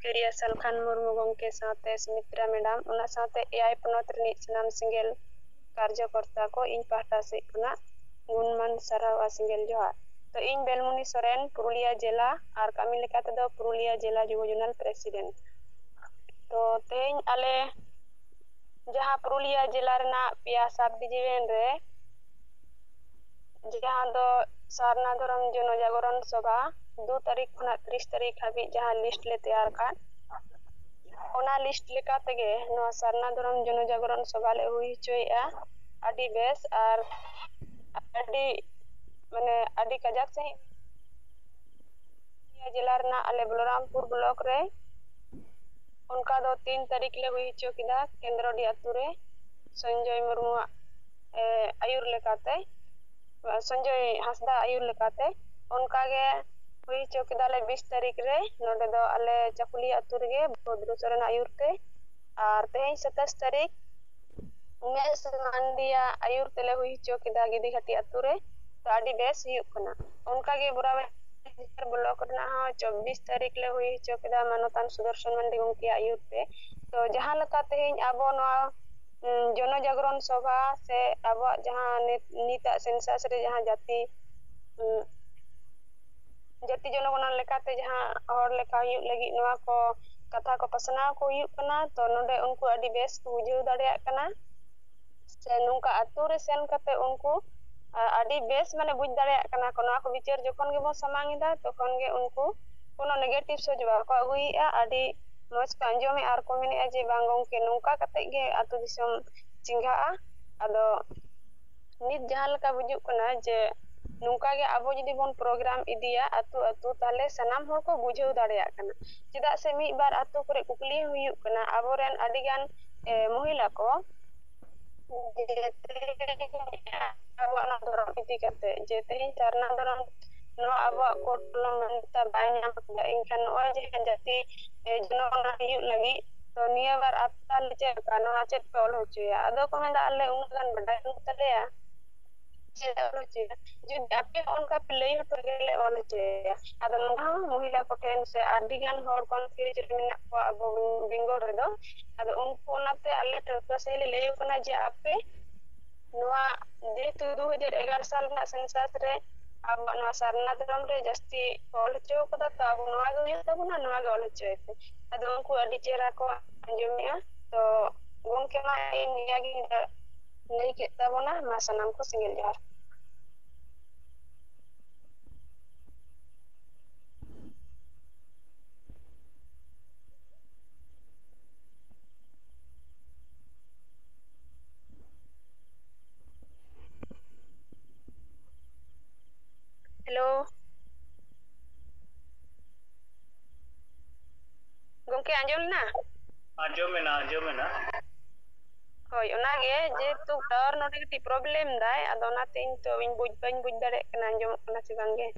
ᱠᱟᱹᱨᱤᱭᱟ ᱥᱟᱞᱠᱷᱟᱱ ᱢᱩᱨᱢᱩ ᱜᱚᱢᱠᱮ ᱥᱟᱶᱛᱮ ᱥᱩᱢᱤᱛᱨᱟ ᱢᱮᱰᱟᱢ ᱚᱱᱟ ᱥᱟᱶᱛᱮ ᱮᱭᱟᱭ ᱯᱚᱱᱚᱛ ᱨᱤᱱᱤᱡ ᱥᱟᱱᱟᱢ ᱥᱮᱸᱜᱮᱞ ᱠᱟᱨᱡᱚᱠᱚᱨᱛᱟ ᱠᱚ ᱤᱧ ᱯᱟᱦᱴᱟ ᱥᱮᱫ ᱠᱷᱚᱱᱟᱜ ᱜᱩᱱᱢᱟᱱ ᱥᱟᱨᱦᱟᱣ ᱥᱮᱸᱜᱮᱞ ᱡᱚᱦᱟᱨ। तो ᱤᱧ बेलमुनी सोरेन पुरुलिया जिला और कामी लेका तेदो पुरुलिया जिला युवा जोनल प्रेसिडेंट। तो तेज आले जहाँ पुरुलिया जिला रेना पिया सब डिवीजन रे जहाँ दो सारना धर्म जनजागरण सभा 2 तारीख खुना 30 तारीख हाबी जहाँ लिस्ट ले तैयार का ओना लिस्ट लेका तेगे नो सारना धर्म जनजागरण सभा ले हुई चोया आदि बेस और आदि माने आदि कजाक से जिला रेना आले बलरामपुर ब्लॉक रे उनका दो 3 तारीख ले हुई चोकिदा केंद्रडी आतु रे संजय मुर्मू आयुर लेकाते संजय हासदा आयुर लेकाते उनका गे हुई चोकिदा ले 20 तारीख रे नोडे दो आले चकुली आतु रे भद्र सोरेन आयुर ते और तेज 27 तारीख उमेश मांडिया आयुर तेले हुई चोकिदा गिदी घाटी आतु रे तो आदि बेस हुयुक कना उनका गे बुरावे ब्लॉक रेना 24 तारीख ले हुई चोकिदा मानतान सुदर्शन मंडी गमके आयुर पे तो जहां लका तेज आबो नवा जनजागरण सभा से अब जहां नीता सेंसस रे जहां जाति जाति जनगणना लेकाते जहां और लेका हुयुक लगी नवा को कथा को पसनाव को हुयुक कना तो नोडे उनको आदि बेस को बुझाव दाड़िया कना से नुका आतु रे सेन कते उनको आदि बेस माने बुझ दाड़िया कना को नवा को विचार जखन गे बो समांगिदा तखन गे उनको कोनो नेगेटिव सोजवा को अगुइया आदि मज को अंजमे आर को मेने जे बांगों के नुका कते गे आतु दिसम चिंगा आदो नित जहां लका बुझुक कना जे नुका गे आबो जदि बोन प्रोग्राम इदिया आतु आतु ताले सनाम होर को बुझाव दाड़िया कना चेदा से मी बार आतु करे कुकली हुयुक कना आबोरेन आदिगान महिला को आबो धर्म इति करते जे तेज चारना धर्म नो आबो कोटलम मनता बाय नाम का इनखान ओ जे जाति जनगणना हुयुक लगी तो निया बार आपता ले कानो चेक पे ऑल होचया आदो को मेंदा आले उनगान बडाय तलेया जे ऑल होचया जो आपे उनका प्ले हटो गेले ऑल होचया आदो नहा महिला को ठेन से आदिगान होर कॉन्फ्रेंस रे मेना को आबो बेंगल रे दो आदो उनको नाते आले टका से ले कना जे आपे नोआ जेतु 2011 साल ना सेंसस रे अब नोआ सारना धर्म रे जस्ती ऑल होचो कदा तो अब नोआ गे तबना नोआ गे ऑल होचो आदो उनको आदि चेहरा को अंजमिया तो गमके मा निया गे नहीं के तबना मा सनाम को सिंगल जोहार। हेलो गमके अंजमना आंजमेना होय ओनागे जे तू टावर नोटे की प्रॉब्लम दाय आदो नाते इन तो इन बुझ बाñ बुझ दाड़े कना अंजम कना से बांगे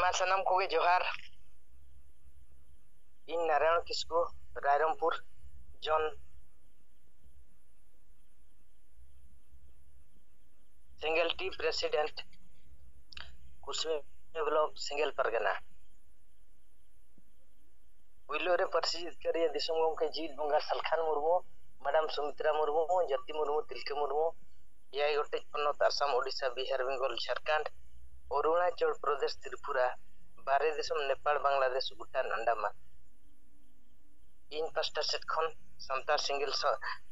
मा सनम को गे जोहार इन नारायण किस्कू रायरंगपुर जोन सिंगल टी प्रेसिडेंट कुसमी ब्लॉक सिंगल परगना विलो रे परसित करिया दिसम गमके जीत बंगा सलखान मुर्मू मैडम सुमित्रा मुर्मू ज्योति मुर्मू तिलके मुर्मू याय गोटे पन्नत आसाम ओडिशा बिहार बेंगल झारखंड अरुणाचल प्रदेश त्रिपुरा बारे दिसम नेपाल बांग्लादेश भूटान अंडमान इन पास्टा सेट खन संतार सिंगल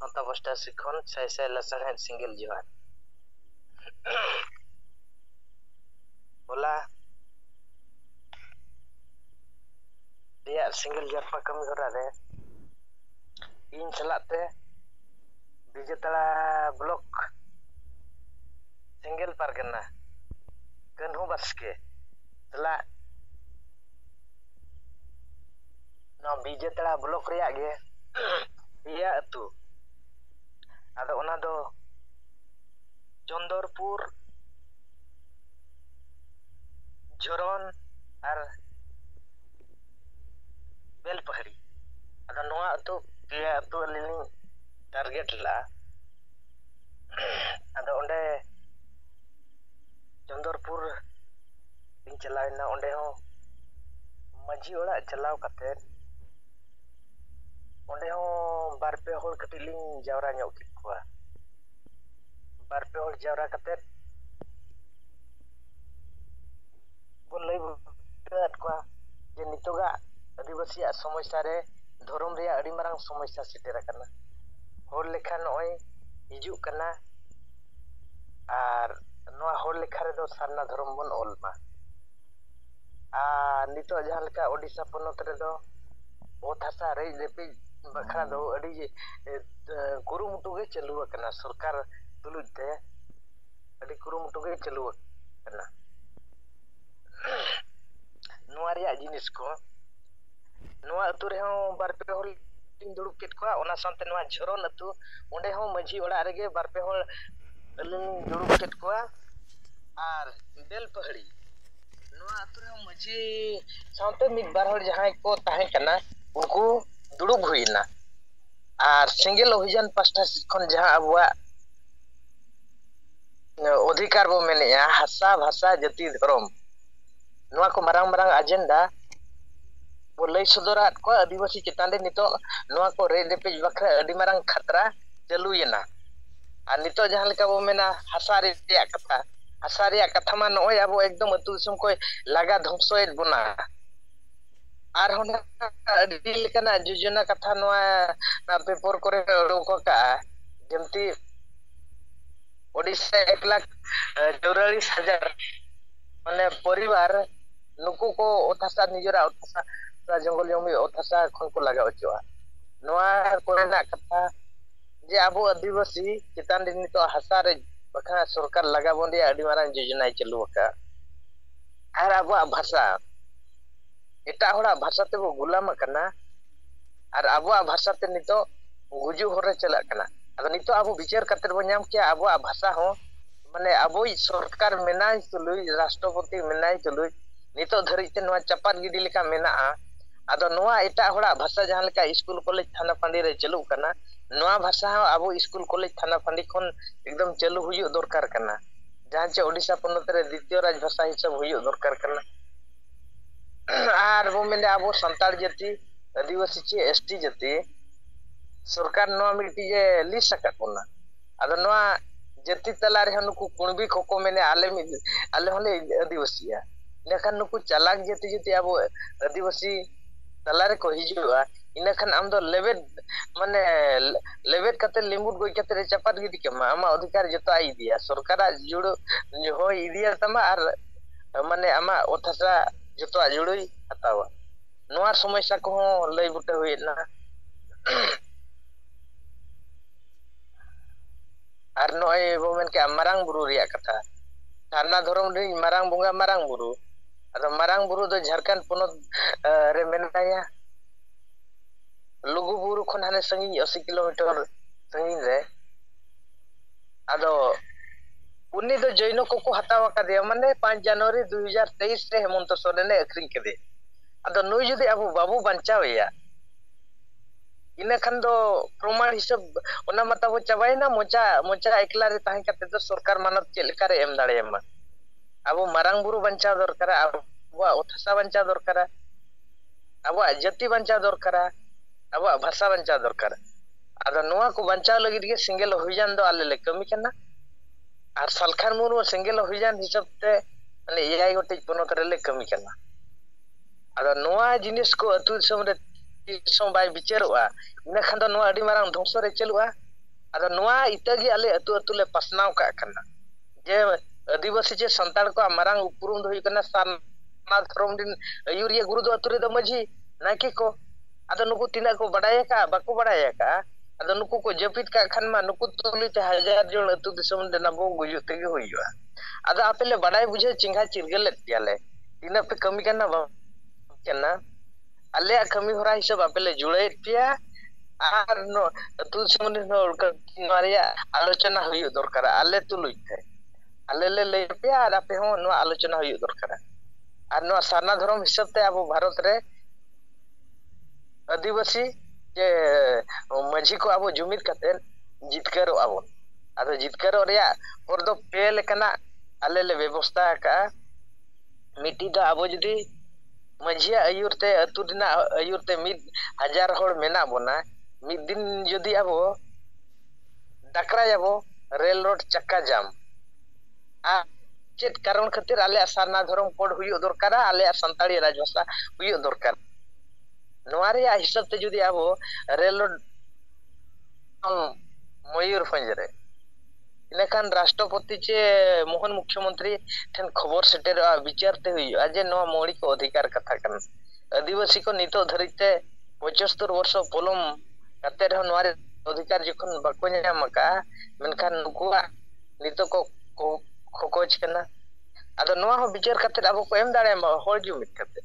नता पास्टा सेट खन साय साय लसण सिंगल जोहार बोला रिया सिंगल जारपा कमी होरा रे इन चलाते बिजेतला ब्लॉक सिंगल पारगना कन्हू बास्के चला ना बिजेतला ब्लॉक रिया गे या अतु आदो ओना दो चंदरपुर झरन ᱟᱨ ᱵᱮᱞᱯᱟᱦᱟᱲᱤ ᱟᱫᱚ ᱱᱚᱣᱟ ᱟᱹᱛᱩ ᱯᱮᱭᱟ ᱟᱹᱛᱩ ᱟᱹᱞᱤᱧ ᱞᱤᱧ ᱴᱟᱨᱜᱮᱴ ᱞᱟᱜᱼᱟ ᱟᱫᱚ ᱚᱸᱰᱮ ᱪᱚᱱᱫᱚᱨᱯᱩᱨ ᱞᱤᱧ ᱪᱟᱞᱟᱣᱮᱱᱟ ᱚᱸᱰᱮ ᱦᱚᱸ ᱢᱟᱹᱡᱷᱤ ᱚᱲᱟᱜ ᱪᱟᱞᱟᱣ ᱠᱟᱛᱮᱫ ᱚᱸᱰᱮ ᱦᱚᱸ ᱵᱟᱨ ᱯᱮ ᱦᱚᱲ ᱠᱟᱹᱴᱤᱡ ᱞᱤᱧ ᱡᱟᱣᱨᱟ ᱧᱚᱜ ᱠᱮᱫ ᱠᱚᱣᱟ ᱵᱟᱨ ᱯᱮ ᱦᱚᱲ ᱡᱟᱣᱨᱟ ᱠᱟᱛᱮᱫ ᱵᱚᱱ ᱞᱟᱹᱭ ᱵᱩᱴᱟᱹᱣᱟᱫ ᱠᱚᱣᱟ ᱡᱮ ᱱᱤᱛᱚᱜᱟᱜ ᱟᱹᱫᱤᱵᱟᱹᱥᱤᱭᱟᱜ ᱥᱚᱢᱚᱥᱥᱟ ᱨᱮ ᱫᱷᱚᱨᱚᱢ ᱨᱮᱭᱟᱜ ᱟᱹᱰᱤ ᱢᱟᱨᱟᱝ ᱥᱚᱢᱚᱥᱥᱟ ᱥᱮᱴᱮᱨ ᱟᱠᱟᱱᱟ ᱦᱚᱲ ᱞᱮᱠᱷᱟ ᱱᱚᱜᱼᱚᱭ ᱦᱤᱡᱩᱜ ᱠᱟᱱᱟ ᱟᱨ ᱱᱚᱣᱟ ᱦᱚᱲ ᱞᱮᱠᱷᱟ ᱨᱮᱫᱚ ᱥᱟᱨᱱᱟ ᱫᱷᱚᱨᱚᱢ ᱵᱚᱱ ᱚᱞ ᱢᱟ ᱟᱨ ᱱᱤᱛᱚᱜ ᱡᱟᱦᱟᱸ ᱞᱮᱠᱟ ᱳᱰᱤᱥᱟ ᱯᱚᱱᱚᱛ ᱨᱮᱫᱚ ᱚᱛ ᱦᱟᱥᱟ ᱨᱮᱡ ᱨᱮᱯᱮᱡ ᱵᱟᱠᱷᱨᱟ ᱫᱚ ᱟᱹᱰᱤ ᱠᱩᱨᱩᱢᱩᱴᱩ ᱜᱮ ᱪᱟᱹᱞᱩ ᱟᱠᱟᱱᱟ ᱥᱚᱨᱠᱟᱨ ᱛᱩᱞᱩᱡ ᱛᱮ ᱟᱹᱰᱤ ᱠᱩᱨᱩᱢᱩᱴᱩ ᱜᱮ ᱪᱟᱹᱞᱩ ᱟᱠᱟᱱᱟ ᱱᱚᱣᱟ ᱨᱮᱭᱟᱜ ᱡᱤᱱᱤᱥ ᱠᱚ ᱱᱚᱣᱟ ᱟᱹᱛᱩ ᱨᱮᱦᱚᱸ ᱵᱟᱨ ᱯᱮ ᱦᱚᱲ ᱞᱤᱧ ᱫᱩᱲᱩᱵ ᱠᱮᱫ ᱠᱚᱣᱟ ᱚᱱᱟ ᱥᱟᱶᱛᱮ ᱱᱚᱣᱟ ᱡᱷᱚᱨᱚᱱ ᱟᱹᱛᱩ ᱚᱸᱰᱮ ᱦᱚᱸ ᱢᱟᱹᱡᱷᱤ ᱚᱲᱟᱜ ᱨᱮᱜᱮ ᱵᱟᱨ ᱯᱮ ᱦᱚᱲ ᱟᱹᱞᱤᱧ ᱫᱩᱲᱩᱵ ᱠᱮᱫ ᱠᱚᱣᱟ ᱟᱨ ᱵᱮᱞᱯᱟᱦᱟᱲᱤ ᱱᱚᱣᱟ ᱟᱹᱛᱩ ᱨᱮᱦᱚᱸ ᱢᱟᱹᱡᱷᱤ ᱥᱟᱶᱛᱮ ᱢᱤᱫ ᱵᱟᱨ ᱦᱚᱲ ᱡᱟᱦᱟᱸᱭ ᱠᱚ ᱛᱟᱦᱮᱸ ᱠᱟᱱᱟ ᱩᱱᱠᱩ ᱫᱩᱲᱩᱵ ᱦᱩᱭᱱᱟ ᱟᱨ ᱥᱮᱸᱜᱮᱞ ᱚᱵᱷᱤᱡᱟᱱ ᱯᱟᱥᱴᱟ ᱥᱮᱫ ᱠᱷᱚᱱ ᱡᱟᱦᱟᱸ ᱟᱵᱚᱣᱟᱜ ᱚᱫᱷᱤᱠᱟᱨ ᱵᱚ ᱢᱮᱱᱮᱜᱼᱟ ᱦᱟᱥᱟ ᱵᱷᱟষᱟ ᱡᱟᱹᱛᱤ ᱫᱷᱚᱨᱚᱢ ᱱᱚᱣᱟ ᱠᱚ ᱢᱟᱨᱟᱝ ᱢᱟᱨᱟᱝ ᱮᱡᱮᱱᱰᱟ ᱵᱚ ᱞᱟᱹᱭ ᱥᱚᱫᱚᱨᱟᱫ ᱠᱚᱣᱟ ᱟᱹᱫᱤᱵᱟᱹᱥᱤ ᱪᱮᱛᱟᱱ ᱨᱮ ᱱᱤᱛᱚᱜ ᱱᱚᱣᱟ ᱠᱚ ᱨᱮᱡ ᱨᱮᱯᱮᱡ ᱵᱟᱠᱷᱨᱟ ᱟᱹᱰᱤ ᱢᱟᱨᱟᱝ ᱠᱷᱟᱛᱨᱟ ᱪᱟᱹᱞᱩᱭᱮᱱᱟ ᱟᱨ ᱱᱤᱛᱚᱜ ᱡᱟᱦᱟᱸ ᱞᱮᱠᱟ ᱵᱚ ᱢᱮᱱᱟ ᱦᱟᱥᱟ ᱨᱮᱭᱟᱜ ᱠᱟᱛᱷᱟ ᱦᱟᱥᱟ ᱨᱮᱭᱟᱜ ᱠᱟᱛᱷᱟ ᱢᱟ ᱱᱚᱜᱼᱚᱭ ᱟᱵᱚ ᱮᱠᱫᱚᱢ ᱟᱹᱛᱩ ᱫᱤᱥᱚᱢ ᱠᱷᱚᱱ ᱞᱟᱜᱟ ᱫᱷᱚᱝᱥᱚᱭᱮᱫ ᱵᱚᱱᱟ ᱟᱨᱦᱚᱸ ᱟᱹᱰᱤ ᱞᱮᱠᱟᱱᱟᱜ ᱡᱳᱡᱚᱱᱟ ᱠᱟᱛᱷᱟ ᱱᱚᱣᱟ ᱯᱮᱯᱟᱨ ᱠᱚᱨᱮ ᱩᱰᱩᱠ ᱟᱠᱟᱜᱼᱟ ᱡᱮᱢᱛᱤ ᱳᱰᱤᱥᱟ 1,44,000 মানে পরিবার নুকু কো অত হাসা নিজেরা অত হাসা জঙ্গল জমি অত হাসা খন কো লাগা অচুয়া নোয়া কোরেনাᱜ ᱠᱟᱛᱷᱟ ᱡᱮ ᱟᱵᱚ ᱟᱹᱫᱤᱵᱟᱹᱥᱤ ᱪᱮᱛᱟᱱ ᱨᱮ ᱱᱤᱛᱚᱜ ᱦᱟᱥᱟ ᱨᱮ ᱵᱟᱠᱷᱟᱱ ᱥᱚᱨᱠᱟর ᱞᱟᱜᱟ ᱵᱚᱱ ᱨᱮᱭᱟᱜ ᱟᱹᱰᱤ ᱢᱟᱨᱟᱝ ᱡᱳᱡᱚᱱᱟᱭ ᱪᱟᱹᱞᱩ ᱟᱠᱟᱫ ᱟᱨ ᱟᱵᱚᱣᱟᱜ ᱵᱷᱟষᱟ ᱮᱴᱟᱜ ᱦᱚᱲᱟᱜ ᱵᱷᱟষᱟ ᱛᱮᱵᱚ ᱜᱩᱞᱟᱢ ᱟᱠᱟᱱᱟ ᱟᱨ ᱟᱵᱚᱣᱟᱜ ᱵᱷᱟষᱟ ᱛᱮ ᱱᱤᱛᱚᱜ ᱜᱩᱡᱩᱜ ᱦᱚᱨ ᱨᱮ ᱪᱟᱞᱟᱜ ᱠᱟᱱᱟ ᱟᱫᱚ ᱱᱤᱛᱚᱜ ᱟᱵᱚ ᱵᱤᱪᱟᱹᱨ ᱠᱟᱛᱮ ᱵᱚ ᱧᱟᱢ ᱠᱮᱭᱟ ᱟᱵᱚᱣᱟᱜ ᱵᱷᱟষᱟ ᱦᱚᱸ ᱢᱟᱱᱮ ᱟᱵᱚᱭᱤᱡ ᱥᱚᱨᱠᱟর ᱢᱮᱱᱟᱭ ᱛᱩᱞᱩᱡ ᱨᱟষ্ট্ᱨᱚᱯᱚᱛᱤ ᱢᱮᱱᱟᱭ ᱛᱩᱞᱩᱡ ᱱᱤᱛᱚᱜ ᱫᱷᱟᱹᱨᱤᱡ ᱛᱮ ᱱᱚᱣᱟ ᱪᱟᱯᱟᱫ ᱜᱤᱰᱤ ᱞᱮᱠᱟ ᱢᱮᱱᱟᱜᱼᱟ ᱟᱫᱚ ᱱᱚᱣᱟ ᱮᱴᱟᱜ ᱦᱚᱲᱟᱜ ᱵᱷᱟষᱟ ᱡᱟᱦᱟᱸ ᱞᱮᱠᱟ ᱥᱠᱩᱞ ᱠᱚᱞᱮᱡᱽ ᱛᱷᱟᱱᱟ ᱯᱷᱟᱸᱰᱤ ᱨᱮ ᱪᱟᱹᱞᱩᱜ ᱠᱟᱱᱟ ᱱᱚᱣᱟ ᱵᱷᱟषᱟ ᱦᱚᱸ ᱟᱵᱚ ᱥᱠᱩᱞ ᱠᱚᱞᱮᱡᱽ ᱛᱷᱟᱱᱟ ᱯᱷᱟᱸᱰᱤ ᱠᱷᱚᱱ ᱮᱠᱫᱚᱢ ᱪᱟᱹᱞᱩ ᱦᱩᱭᱩᱜ ᱫᱚᱨᱠᱟর ᱠᱟᱱᱟ ᱡᱟᱦᱟᱸ ᱪᱮ ᱳᱰᱤᱥᱟ ᱯᱚᱱᱚᱛ ᱨᱮ ᱫᱤᱛᱤᱭᱚ ᱨᱟᱡᱽ ᱵᱷᱟষᱟ ᱦᱤᱥᱟᱹᱵ ᱦᱩᱭᱩᱜ ᱫᱚᱨᱠᱟর ᱠᱟᱱᱟ ᱟᱨ ᱵᱚ ᱢᱮᱱᱟ ᱟᱵᱚ ᱥᱟᱱᱛᱟᱲ ᱡᱟᱹᱛᱤ ᱟᱹᱫᱤᱵᱟᱹᱥᱤ ᱪᱮ ᱮᱥᱴᱤ ᱡᱟᱹᱛᱤ ᱥᱚᱨᱠᱟর ᱱᱚᱣᱟ ᱢᱤᱫᱴᱤᱡ ᱞᱤᱥᱴ ᱟᱠᱟᱫ ᱵᱚᱱᱟ ᱟᱫᱚ ᱱᱚᱣᱟ ᱡᱟᱹᱛᱤ ᱛᱟᱞᱟ ᱨᱮᱦᱚᱸ ᱱᱩᱠᱩ ᱠᱩᱬᱵᱤ ᱠᱚᱠᱚ ᱢᱮᱱᱟ ᱟᱞᱮ ᱦᱚᱸᱞᱮ ᱟᱹᱫᱤᱵᱟᱹᱥᱤᱭᱟ ᱤᱱᱟᱹᱠᱷᱟᱱ ᱱᱩᱠᱩ ᱪᱟᱞᱟᱠ ᱡᱟᱹᱛᱤ ᱡᱩᱫᱤ ᱟᱵᱚ ᱟᱹᱫᱤᱵᱟᱹᱥᱤ ᱛᱟᱞᱟ ᱨᱮᱠᱚ ᱦᱤᱡᱩᱜᱼᱟ ᱤᱱᱟᱹᱠᱷᱟᱱ ᱟᱢ ᱫᱚ ᱞᱮᱵᱮᱫ ᱢᱟᱱᱮ ᱞᱮᱵᱮᱫ ᱠᱟᱛᱮ ᱞᱤᱢᱵᱩᱫ ᱜᱚᱡ ᱠᱟᱛᱮ ᱪᱟᱯᱟᱫ ᱜᱤᱰᱤ ᱠᱟᱢᱟ ᱟᱢᱟᱜ ᱚᱫᱷᱤᱠᱟর ᱡᱚᱛᱚ ᱟᱡ ᱤᱫᱤᱭᱟ ᱥᱚᱨᱠᱟᱨᱟᱜ ᱡᱩᱲᱩ ᱦᱚᱭ ᱤᱫᱤᱭᱟ ᱛᱟᱢᱟ ᱟᱨ ᱢᱟᱱᱮ ᱟᱢᱟᱜ ᱚᱛ ᱦᱟᱥᱟ ᱡᱚᱛᱚᱣᱟᱜ ᱡᱩᱲᱩᱭ ᱦᱟᱛᱟᱣᱟ ᱱᱚᱣᱟ ᱥᱚᱢᱚᱥᱥᱟ ᱠᱚᱦᱚᱸ ᱞᱟᱹᱭ ᱵᱩᱴᱟᱹ ᱦᱩᱭᱮᱱᱟ ᱟᱨ ᱱᱚᱜᱼᱚᱭ ᱵᱚ ᱢᱮᱱ ᱠᱮᱜᱼᱟ ᱢᱟᱨᱟᱝ ᱵᱩᱨᱩ ᱨᱮᱭᱟᱜ ᱠᱟᱛᱷᱟ ᱥᱟᱨᱱᱟ ᱫᱷᱚᱨᱚᱢ ᱨᱮᱱ ᱢᱟᱨᱟᱝ ᱵᱚᱸᱜᱟ ᱢᱟᱨᱟᱝ ᱵᱩᱨᱩ ᱟᱫᱚ ᱢᱟᱨᱟᱝ ᱵᱩᱨᱩ ᱫᱚ ᱡᱷᱟᱲᱠᱷᱚᱸᱰ ᱯᱚᱱᱚᱛ ᱨᱮ ᱢᱮᱱᱟᱭᱟ ᱞᱩᱜᱩ ᱵᱩᱨᱩ ᱠᱷᱚᱱ ᱦᱟᱱᱮ ᱥᱟᱺᱜᱤᱧ 80 ᱠᱤᱞᱳᱢᱤᱴᱟᱨ ᱥᱟᱺᱜᱤᱧ ᱨᱮ ᱟᱫᱚ उन्नी दो जैनो को हताव आकादेया माने 5 जनवरी 2023 रे हेमंत सोरेने अखरिंग केदे अदो नुई जुदी अब बाबू बंचावेया इना खान दो प्रमाण हिसाब ओना मता वो चाबाइना मोचा मोचा एकला रे ताहे कते दो सरकार मानत चेलका रे एम दाड़ेयमा अब मारांग बुरु बंचाव दरकार अब ओथसा बंचाव दरकार अब जाति बंचाव दरकार अब भाषा बंचाव दरकार अदो नोआ को बंचाव लगी के सिंगल अभियान दो आले ले कमी करना और सालखान मुर्मू सेंगेल अभियान हिसाब ते माने एआई गोटे पनत रेले कमी करना अदो नोआ जिनिस को अतु दिसम रे दिसम बाय बिचारोआ इना खान दो नोआ अडी मारांग ध्वंस रे चलुआ अदो नोआ इतागी आले अतु अतु ले पासनाव का करना जे आदिवासी जे संताल को मारांग उपरुम दो हुई करना सारना धर्म दिन अयुरिया गुरु दो अतु रे दो मजी नाकी को अदो नुकु तिना को बडाया का बाको बडाया का अदो नुकु को जपित का खान मा नुकु तुली ते हजार जन अतु दिसम देना बो गुजु तेगे हुईवा अदो आपेले बडाय बुझे चिंगा चिरगले तियाले तिना पे कमी करना केना अले कमी होरा हिसाब आपेले जुड़े पिया आर नो अतु दिसम ने नरिया आलोचना हुई दरकार आले तुलुइते आले ले ले पिया आर आपे हो नो आलोचना हुई दरकार আর নোয়া সারনা ধর্ম হিসাব তে আবো ভারত রে आदिवासी जे माझी को आबो जुमिद कतेन जितकरो आबो आदो जितकरो रेया और दो पे लेकना आले ले व्यवस्था का मिट्टी दा आबो जदी माझिया आयुरते अतुदिना आयुरते 1000 होड़ मेना बोना मिद दिन जदी आबो डाकरा जाबो रेल रोड चक्का जाम आ चेत कारण खातिर आले सारना धर्म कोड हुयो दरकारा आले संताड़ी राजभाषा हुयो दरकार नोआरे हिसाब ते जुदी आबो रेल रोड मयूरभंज रे इनखान राष्ट्रपति चे मोहन मुख्यमंत्री ठन खबर सेटेर विचार ते हुई आज नो मौलिक अधिकार कथा कन आदिवासी को नितो धरिते 75 वर्ष पोलम कते रह नोआरे अधिकार जखन बाको न्यामका मेनखान नुकुआ नितो को खोकोच कना आदो नोआ हो विचार कते आबो को एम दाड़े होल जुमित कते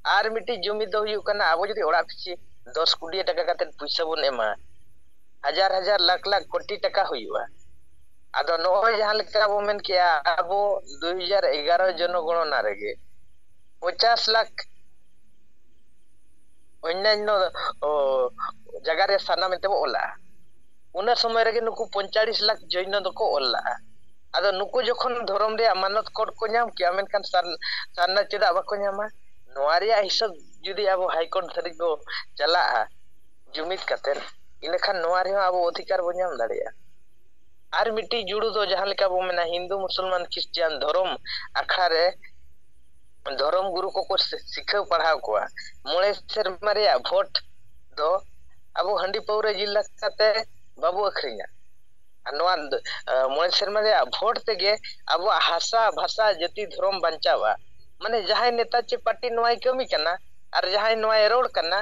आर मिट्टी जुमिद दो हुई कना आबो जदी ओड़ा पिछे 10 कोटी टका कते पैसा बन एमा हजार हजार लाख लाख कोटी टका हुईवा आदो नोय जहां लेका आबो मेन किया आबो 2011 जनगणना रेगे 50 लाख अन्यान्य जगह रे साना मेते ओला उना समय रेगे नुकु 45 लाख जैन दको ओला आदो नुकु जखन धर्म रे मानत कोड को नाम किया मेनखान सारना चेदा बाको नामा नोआरिया हिसाब जुदी आबो हाई कोर्ट धरि को चला जुमिद कतेन इनखान नोआरि आबो अधिकार बो नाम दाड़िया आर मिट्टी जुड़ू दो जहां लेका बो मेना हिंदू मुसलमान क्रिश्चियन धर्म आखड़ा रे धर्म गुरु को शिक्षा पढ़ाव कोआ मोळे सेरमा रे भोट दो आबो हंडी पौरे जिल्ला काते बाबू अखरिया नोआ मोळे सेरमा रे भोट तेगे आबो हासा भाषा जाति धर्म बंचावा माने जहां नेता चे पार्टी नोआई कमी कना और जहां नोआई रोड कना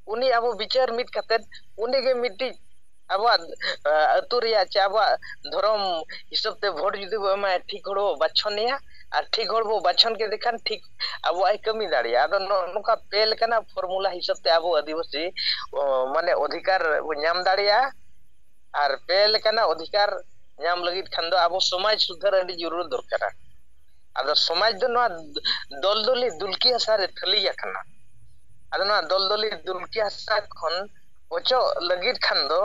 उनी आबो विचार मित कते उनी गे मिट्टी आबो अतु रिया चे आबो धर्म हिसाब ते भोट जुदी बो मा ठीक होड़ो बाछनिया और ठीक होड़बो बाछन के देखान ठीक आबो आई कमी दाड़िया आदो नोका पेल कना फॉर्मूला हिसाब ते आबो आदिवासी माने अधिकार बो नाम दाड़िया और पेल कना अधिकार नाम लगित खान दो आबो समाज सुधार अडी जरूर दरकार आदो समाज दो नोआ दलदली दुलकी हसा रे थलिया खाना आदो नोआ दलदली दुलकी हसा खन ओचो लगित खान दो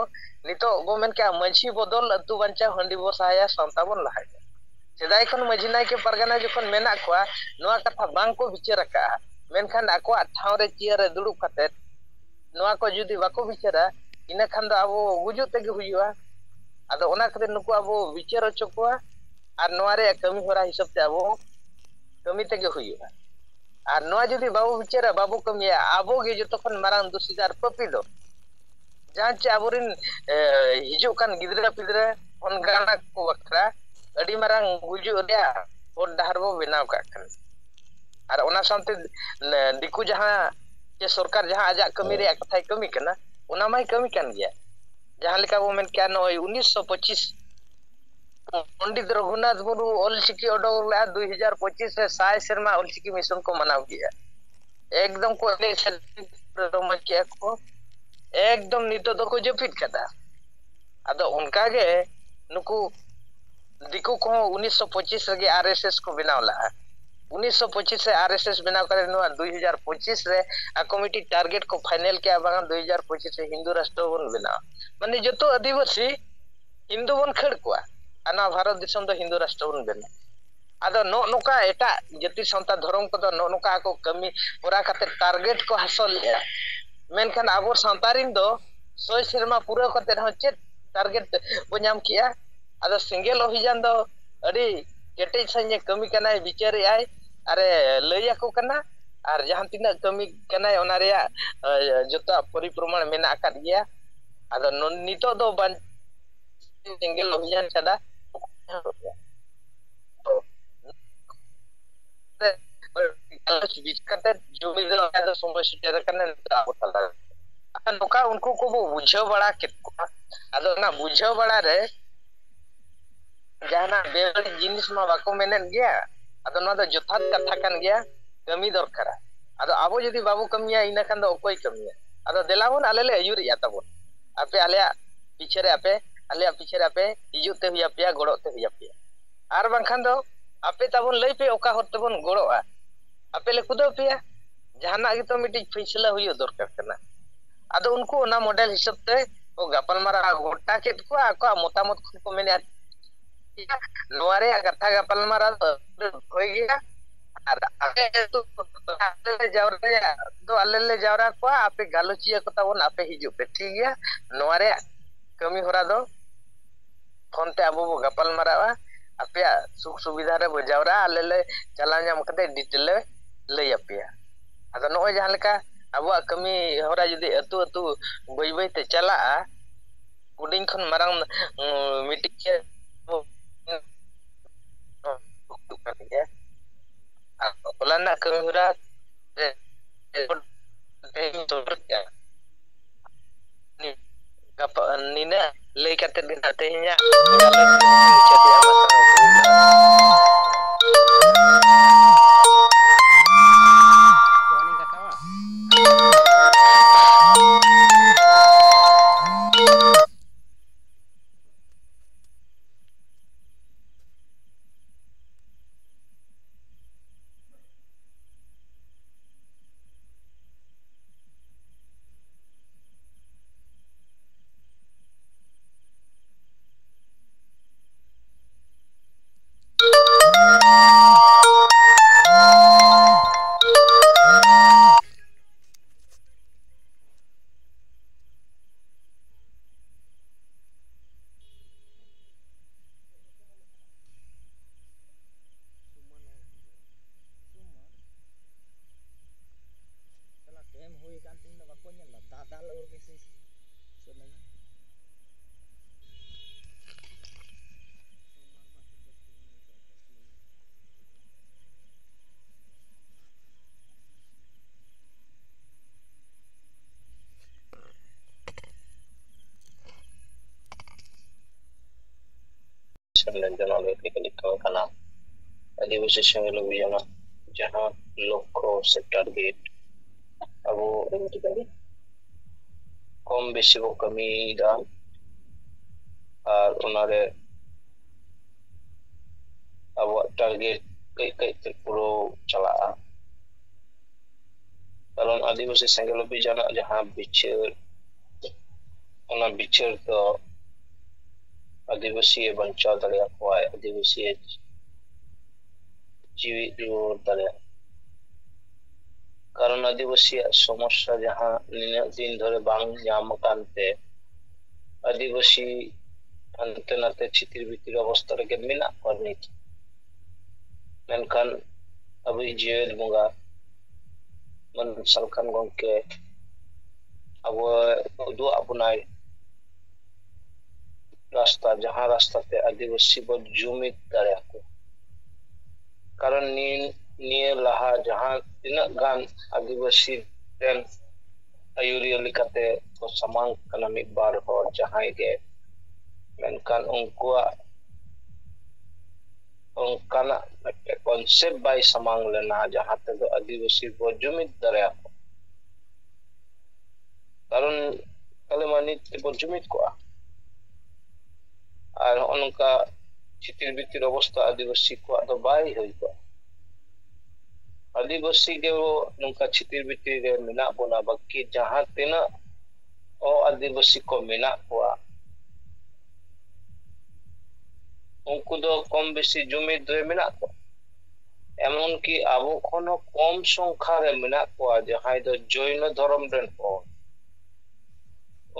नितो गो मेन के माझी बदल अतु बंचा हंडी बसाया संता बन लहाय सेदाय खन माझी नाय के परगना जखन मेना कोआ नोआ कथा बांग को विचार का मेनखान आको ठाव रे चियर रे दुडुब कते नोआ को जुदी बाको विचारा इना खान दो आबो गुजु तेगे हुइवा आदो ओना खातिर नुको आबो विचार चकोआ और नोआ रे कमी होरा हिसाब ते आबो कमी तेगे हुइवा और नोआ जुदी बाबू विचारा बाबू कमिया आबो गे जतखन मारांग दुसीदार पपी दो जहां चे आबोरिन हिजु कान गिदरा पिदरा अनगाना को बखरा अडी मारांग गुजु रिया और डाहर बो बेनाव का खान और ओना सामते दिकु जहां के सरकार जहां आजा कमी रे कथाय कमी कना ओना माय कमी कान गया जहां लेका बो मेन क्या नय 1925 पंडित रघुनाथ मुर्मू ओलचिकी ओडोला 2025 रे 100 शर्मा ओलचिकी मिशन को मनाव किया एकदम को किया को एकदम नितो दो को जपित कदा आदो उनका गे नुकु दिकु को 1925 रे आरएसएस को बनावला 1925 से आरएसएस बनाव करे नो 2025 रे आ कमिटी टारगेट को फाइनल किया बागा 2025 से हिंदू राष्ट्र बन बनाव माने जतो आदिवासी हिंदू बन खड़ कोआ आना भारत दिसम तो हिंदू राष्ट्र बन बना आदो नो नोका एटा जति संता धर्म को नो नोका को कमी पूरा खाते टारगेट को हासिल मेनखान आबो संतारिन दो 100 शर्मा पूरा करते रह चेत टारगेट बो नाम किया आदो सिंगल अभियान दो अडी केटे सन्ने कमी कनाय विचार आय अरे लैया को कना और जहां तिना कमी कनाय ओना रेया जता परिप्रमाण मेना आकाद गया आदो नितो दो बन सिंगल अभियान छदा नोका उनको को बुझाव बड़ा केतको आदो ना बुझाव बड़ा रे जाना बेबड़ी जिनिस मा बाको मेनेन गया आदो ना दो जथात कथा कान गया कमी दरकार आदो आबो जदी बाबू कमिया इना खान दो ओकोय कमिया आदो देलावन आले ले अयुरिया ताबो आपे आले पीछे रे आपे हिजुते हुया पिया गड़ोते हुया पिया आर बांखान दो आपे ताबन लई पे ओका होते बन गड़ोआ ape le kudo pia jahanak gitu mitik faisla huyu dorkar kana ado unku ona model hisab te o gapal mara gota ket ko ako motamot ko mene nuare katha gapal mara hoy gaya ar ape tu ale jawra do ale jawra ko ape galochia ko tabon ape hiju pe ठीक गया nuare kami hora do phone te abu gapal mara ape suk subidha re bojawra ale le chala nyam kate detail le lay apia ado noy jahan leka abuak kami hora judi atu atu bai bai te chala huding khon marang meeting ke olana kami hora gapa nina lay kate dina tehnya Lenjana lagi kelikang kana Adivasi Sangil Abhijana jahan lokho se target abo kom beshi bo kami da ar onare abo target kai te puro chala karon Adivasi Sangil Abhijana jahan bichar ona bichar to आदिवासी बंचा दरिया को आदिवासी जीवित दरिया कारण आदिवासी समस्या जहां दिन धरे बांग जाम कानते आदिवासी अंते नाते चितिर बितिर अवस्था रे मेना करनी मेनखान अभी जेल बुंगा मन सलखान गंके अब दो अपनाय रास्ता जहां रास्ता ते आदिवासी बो जुमित दारे को कारण निये लाहा जहां तिना गान आदिवासी रेन आयुरिया लिकाते को समांग कना मिद बार हो जहां के मेनकान उनकाना कॉन्सेप्ट बाय समांग लेना जहां ते तो आदिवासी बो जुमित दारे को कारण कले मानी ते बो जुमित को আর অনকা চিতির বিতির অবস্থা আদিবাসী কো আদো বাই হই কো আদিবাসী কে নকা চিতির বিতির রে মেনা বনা বাকি জাহাঁ তেনা ও আদিবাসী কো মেনা কোয়া উনকু দো কম বেশি জমি রে মেনা কো এমন কি আবো কোনো কম সংখ্যা রে মেনা কোয়া জাহাঁ দো জৈন ধর্ম রেন কো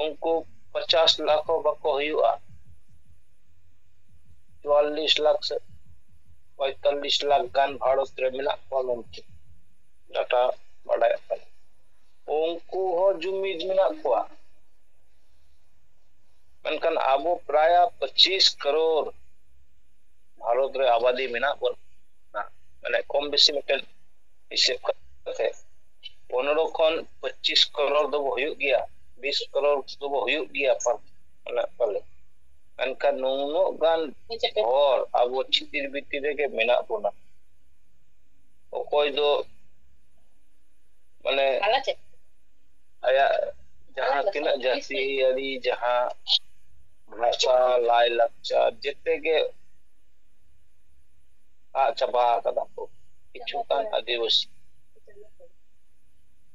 উনকু 50 লাখ বাকো হইয়া 44 लाख से 45 लाख गान भारत रे मिला कॉलम डाटा बड़ाय उनको हो जुमिद मिला को मनकन आबो प्राय 25 करोड़ भारत रे आबादी मिना बोल माने कम बेसी मिटन हिसाब करते 15 खन 25 करोड़ दो होयो गया 20 करोड़ दो होयो गया पर माने पले अनका नूनो गान और अब चितिर बितिर के मेना बोना कोई दो माने आया जहां तिना जाति यारी जहां भाषा लाय लक्ष्य जिते के चबा कदा को किचुकान आदिवासी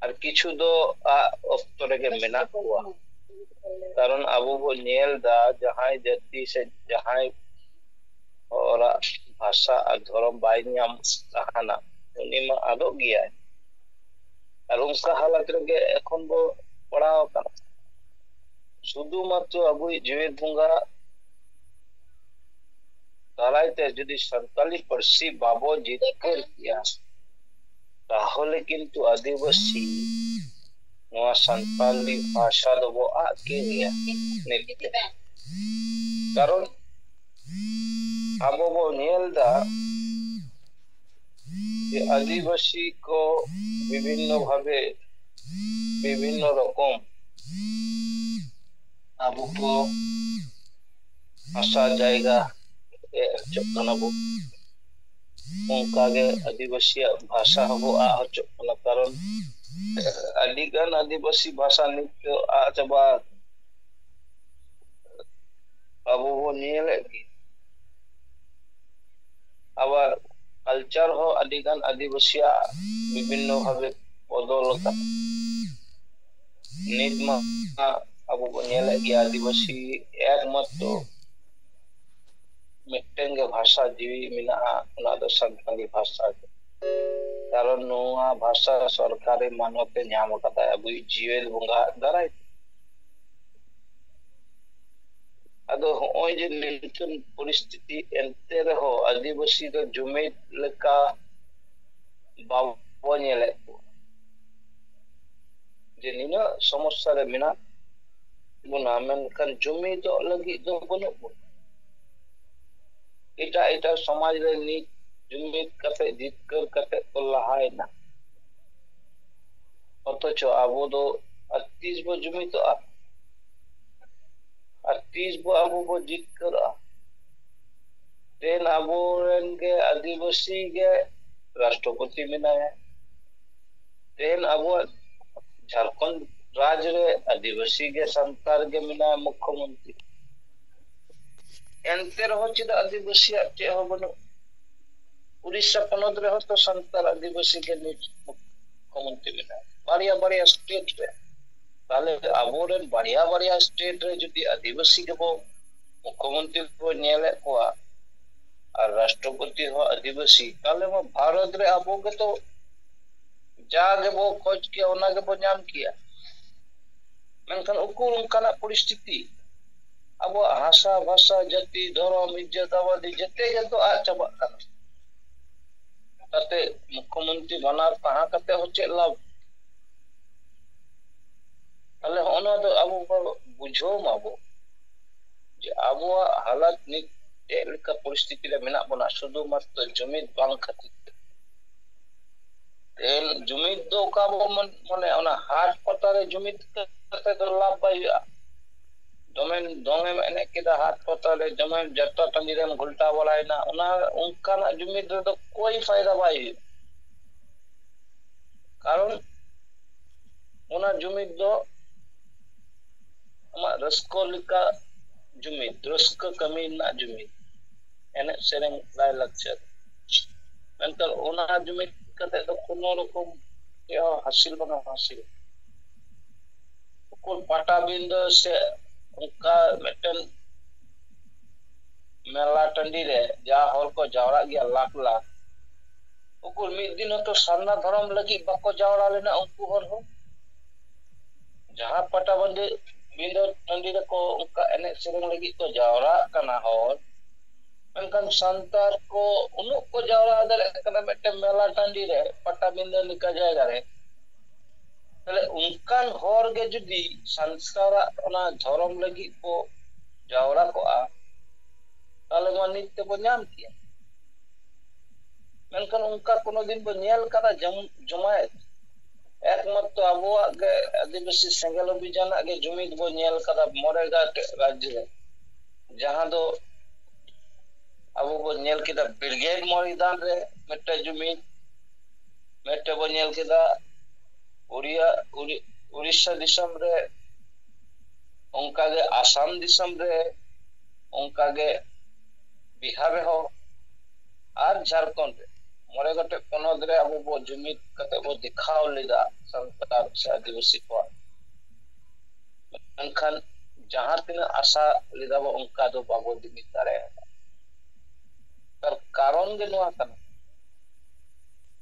আর কিছু ᱫᱚ ᱚᱠᱛᱚ ᱨᱮᱜᱮ ᱢᱮᱱᱟᱜ ᱠᱚᱣᱟ ᱠᱟᱨᱚᱱ ᱟᱵᱚ ᱵᱚ ᱧᱮᱞ ᱫᱟ ᱡᱟᱦᱟᱸᱭ ᱡᱟᱹᱛᱤ ᱥᱮ ᱡᱟᱦᱟᱸᱭ ᱦᱚᱲᱟᱜ ᱵᱷᱟষᱟ ᱟᱨ ᱫᱷᱚᱨᱚᱢ ᱵᱟᱭ ᱧᱟᱢ ᱛᱟᱦᱮᱱᱟ ᱩᱱᱤ ᱢᱟ ᱟᱫᱚᱜ ᱜᱮᱭᱟᱭ আর ᱚᱱᱠᱟ হালাত ᱨᱮᱜᱮ এখন ᱵᱚ ᱯᱟᱲᱟᱣ ᱟᱠᱟᱱᱟ শুধু মাত্র আবুই জীবের বঙ্গা দাঁড়াইতে যদি সান্তালি পার্সি বাবো জিতকার কিয়া তাহলে কিন্তু আদিবাসী নোয়া সান্তালি ভাষা দবো আগে গিয়া কারণ আবো বো নিয়েল দা যে আদিবাসী কো বিভিন্ন ভাবে বিভিন্ন রকম আবো কো ভাষা জায়গা ᱦᱚᱪᱚᱜ ᱠᱟᱱᱟ ᱵᱚ ᱚᱱᱠᱟᱜᱮ ᱟᱹᱫᱤᱵᱟᱹᱥᱤᱭᱟᱜ ᱵᱷᱟষᱟ ᱦᱚᱸᱵᱚ ᱟᱫ ᱦᱚᱪᱚᱜ ᱠᱟᱱᱟ ᱠᱟᱨᱚᱱ ᱟᱹᱰᱤᱜᱟᱱ ᱟᱹᱫᱤᱵᱟᱹᱥᱤ ᱵᱷᱟষᱟ ᱱᱤᱛ ᱫᱚ ᱟᱫ ᱪᱟᱵᱟ ᱟᱵᱚ ᱵᱚ ᱧᱮᱞᱮᱫ ᱜᱮ আবার কালচার হো আদিগান আদিবাসীয়াগ বিভিন্ন ভাবে বদল আকানা নিত মা আবো বো ᱧᱮᱞᱮᱫ ᱜᱮᱭᱟ আদিবাসী একমাত্র मिट्टेन के भाषा जीवी मिना उना दो संताली भाषा कारण नोआ भाषा सरकारी मानवते ᱧᱟᱢ ᱠᱟᱫᱟ ᱟᱵᱩ ᱡᱤᱣᱮᱞ ᱵᱚᱸᱜᱟ ᱫᱟᱨᱟᱭ ᱟᱫᱚ ᱦᱚᱸᱜᱼᱚᱭ ᱡᱮ ᱱᱤᱛᱚᱜ ᱯᱚᱨᱤᱥᱛᱷᱤᱛᱤ ᱮᱱᱛᱮ ᱨᱮᱦᱚᱸ ᱟᱹᱫᱤᱵᱟᱹᱥᱤ ᱫᱚ ᱡᱩᱢᱤᱫ ᱞᱮᱠᱟ ᱵᱟᱵᱚ ᱧᱮᱞᱮᱫ ᱠᱚᱣᱟ ᱡᱮ ᱱᱤᱱᱟᱹᱜ ᱥᱚᱢᱚᱥᱥᱟ ᱨᱮ ᱢᱮᱱᱟᱜ ᱵᱚᱱᱟ ᱢᱮᱱᱠᱷᱟᱱ ᱡᱩᱢᱤᱫᱚᱜ ᱞᱟᱹᱜᱤᱫ ᱫᱚ ᱵᱟᱹᱱᱩᱜ ᱵᱚᱱᱟ ᱮᱴᱟᱜ ᱮᱴᱟᱜ ᱥᱚᱢᱟᱡᱽ ᱨᱮ ᱱᱤᱛ ᱡᱩᱢᱤᱫ ᱠᱟᱛᱮ ᱡᱤᱛᱠᱟᱹᱨ ᱠᱟᱛᱮ ᱠᱚ ᱞᱟᱦᱟᱭᱮᱱᱟ অথচ আবো দো আর তিস বো জুমিদᱚᱜᱼᱟ আর তিস বো আবো বো জিতকারᱚᱜᱼᱟ ᱛᱮᱱ ᱟᱵᱚ ᱨᱮᱱ ᱜᱮ ᱟᱹᱫᱤᱵᱟᱹᱥᱤ ᱜᱮ ᱨᱟᱥᱴᱨᱚᱯᱚᱛᱤ ᱢᱮᱱᱟᱭᱟ ᱛᱮᱱ ᱟᱵᱚᱣᱟᱜ ঝাড়খণ্ড রাজ্য রে আদিবাসী গে সান্তার গে মেনা মুখ্যমন্ত্রী এনতে রহো চেদা আদিবাসীয়াগ চে হো বানু উড়িষ্যা পনত রে হতো সান্তাল আদিবাসী গে মুখ্যমন্ত্রী মেনা বাড়িয়া বাড়িয়া স্টেট রে তাহলে আবোরেন বাড়িয়া বাড়িয়া স্টেট রে যদি আদিবাসী গে বো মুখ্যমন্ত্রী বো ᱧᱮᱞᱮᱫ ᱠᱚᱣᱟ আর রাষ্ট্রপতি হো আদিবাসী তাহলে মা ভারত রে আবো গে তো যা গে বো খোঁজ কিয়া ওনা গে বো ᱧᱟᱢ কিয়া মেনখান উকুর উনকানা পরিস্থিতি আবো ভাষা ভাষা জাতি ধর্ম ইজ্জত আবাদি যেতে গেতো আ চাবাক কানা তাতে মুখ্যমন্ত্রী বানার তাহা কাতে হচ্ছে লাভ তাহলে অনা তো আবো বুঝো মাবো যে আবোয়াগ হালাত নিত ᱪᱮᱫᱞᱮᱠᱟ ᱯᱚᱨᱤᱥᱛᱷᱤᱛᱤ ᱨᱮ ᱢᱮᱱᱟᱜ ᱵᱚᱱᱟ ᱥᱩᱫᱷᱩ ᱢᱟত্র ᱡᱩᱢᱤᱫ ᱵᱟᱝ ᱠᱷᱟᱹᱛᱤᱨ ᱛᱮ ᱡᱩᱢᱤᱫ ᱫᱚ ᱚᱠᱟ ᱵᱚ ᱢᱟᱱᱮ ᱚᱱᱟ ᱦᱟᱴ ᱯᱟᱛᱟ ᱨᱮ ᱡᱩᱢᱤᱫ ᱠᱟᱛᱮ ᱫᱚ ᱞᱟᱵᱷ ᱵᱟᱭ ᱦᱩᱭᱩᱜᱼᱟ ᱫᱚᱢᱮ ᱫᱚᱝᱮᱢ ᱮᱱᱮᱡ ᱠᱮᱫᱟ ᱦᱟᱴ ᱯᱟᱛᱟ ᱨᱮ ᱫᱚᱢᱮ ᱡᱟᱛᱨᱟ ᱴᱟᱺᱰᱤ ᱨᱮᱢ ᱜᱷᱚᱞᱴᱟᱣ ᱵᱟᱲᱟᱭᱮᱱᱟ ᱚᱱᱟ ᱚᱱᱠᱟᱱᱟᱜ ᱡᱩᱢᱤᱫ ᱨᱮᱫᱚ ᱠᱳᱭ ᱯᱷᱟᱭᱫᱟ ᱵᱟᱭ ᱦᱩᱭᱩᱜᱼᱟ কারণ ᱚᱱᱟ ᱡᱩᱢᱤᱫ ᱫᱚ ᱟᱢᱟᱜ ᱨᱟᱹᱥᱠᱟᱹ ᱞᱮᱠᱟ ᱡᱩᱢᱤᱫ ᱨᱟᱹᱥᱠᱟᱹ ᱠᱟᱹᱢᱤ ᱨᱮᱱᱟᱜ ᱡᱩᱢᱤᱫ ᱮᱱᱮᱡ ᱥᱮᱨᱮᱧ ᱞᱟᱭ ᱞᱟᱠᱪᱟᱨ ᱢᱮᱱᱠᱷᱟᱱ ᱚᱱᱟ ᱡᱩᱢᱤᱫ ᱠᱟᱛᱮ ᱫᱚ ᱠᱳᱱᱳ ᱨᱚᱠᱚᱢ হাসিল বানা হাসিল কোন পাটাবিন্দু সে অনকা মিটন মেলা টান্ডি রে যা হল को जावरा गया लाख लाख उकुल मिद दिन तो सारना धर्म लगी बाको जावरा लेना उनको हर हो जहां पटाबंदी बिंदु टांडी रे को उनका एने सेरेंग लगी को जावरा कना हर मेनखान संतार को उनुक को जावरा दरे कना मिटन मेला टांडी रे पटाबिंदु लिका जायगा रे तले उनकान हर गे जुदी संस्कारा ओना धर्म लगी को जावरा को आ ताले मा नित ते बो ᱧᱟᱢ किया मेनखान उनका कोनो दिन बो ᱧᱮᱞ कदा जमायत एकमात्र आबोआग गे आदिवासी सेंगेल अभियान गे जुमिद बो ᱧᱮᱞ कदा मोरेगा राज्य रे जहां दो आबो बो ᱧᱮᱞ केदा ब्रिगेड मैदान रे मिट्टे जुमिद मिट्टे बो ᱧᱮᱞ केदा उड़ीसा दिसम रे उनका गे आसाम दिसम रे उनका गे बिहार रे हो और झारखंड रे मोरे गटे पनोत रे अब बो जुमित कते बो दिखाव लेदा संतार से आदिवासी को अंखन जहां तिना आशा लेदा बो उनका दो बाबो जुमित दारे तर कारण गे नोआ कना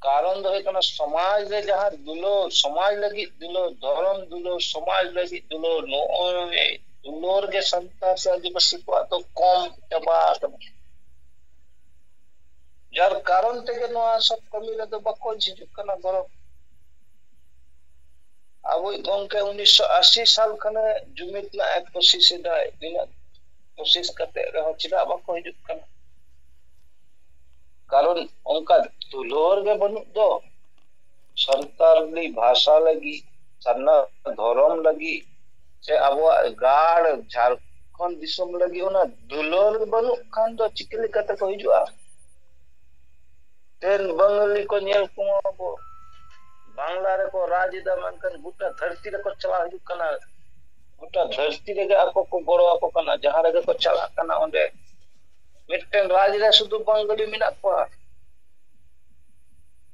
कारण दो कना समाज रे जहां दुलो समाज लगी दुलो धर्म दुलो समाज लगी दुलो नो दुलोर गे संतार से आदिवासी को तो कम चबा जार कारण तेगे नोआ सब कमी रे तो बको हिजुक कना गरो अब गंके 1980 साल खने जुमित ना एक कोशिश दा दिना कोशिश करते रहो चिदा बको हिजुक कना कारण उनका दुलोर गे बनु दो संताली भाषा लगी सन्ना धर्म लगी से अब गाड़ झारखंड दिसम लगी ओना दुलोर बनु खान दो चिकली कते को हिजुआ तेन बंगाली को नेल को बांग्ला रे को राजदा मनकन गुटा धरती रे को चला हिजु कना गुटा धरती रे ako को गoro ako कना जहां रे को चला कना ओंडे मिटन राज रे सुदु बंगाली मिना को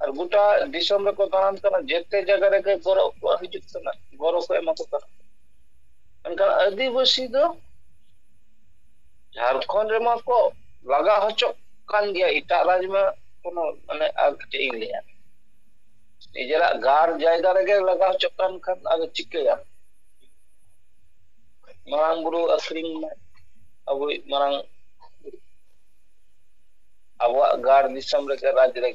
और गुटा दिसम रे को दान कना जेते जगह रे के गoro को हिजु कना गoro को एमा को कना मनकन आदिवासी दो झारखंड रे मा को लगा हचो कान गया इटा राज में कोनो माने आग चेई लिया निजरा गार जायगा रे लगा चकान खान आगे चिकेया मांग बुरु अखरिंग में अब मांग अब गार दिसम रे राज रे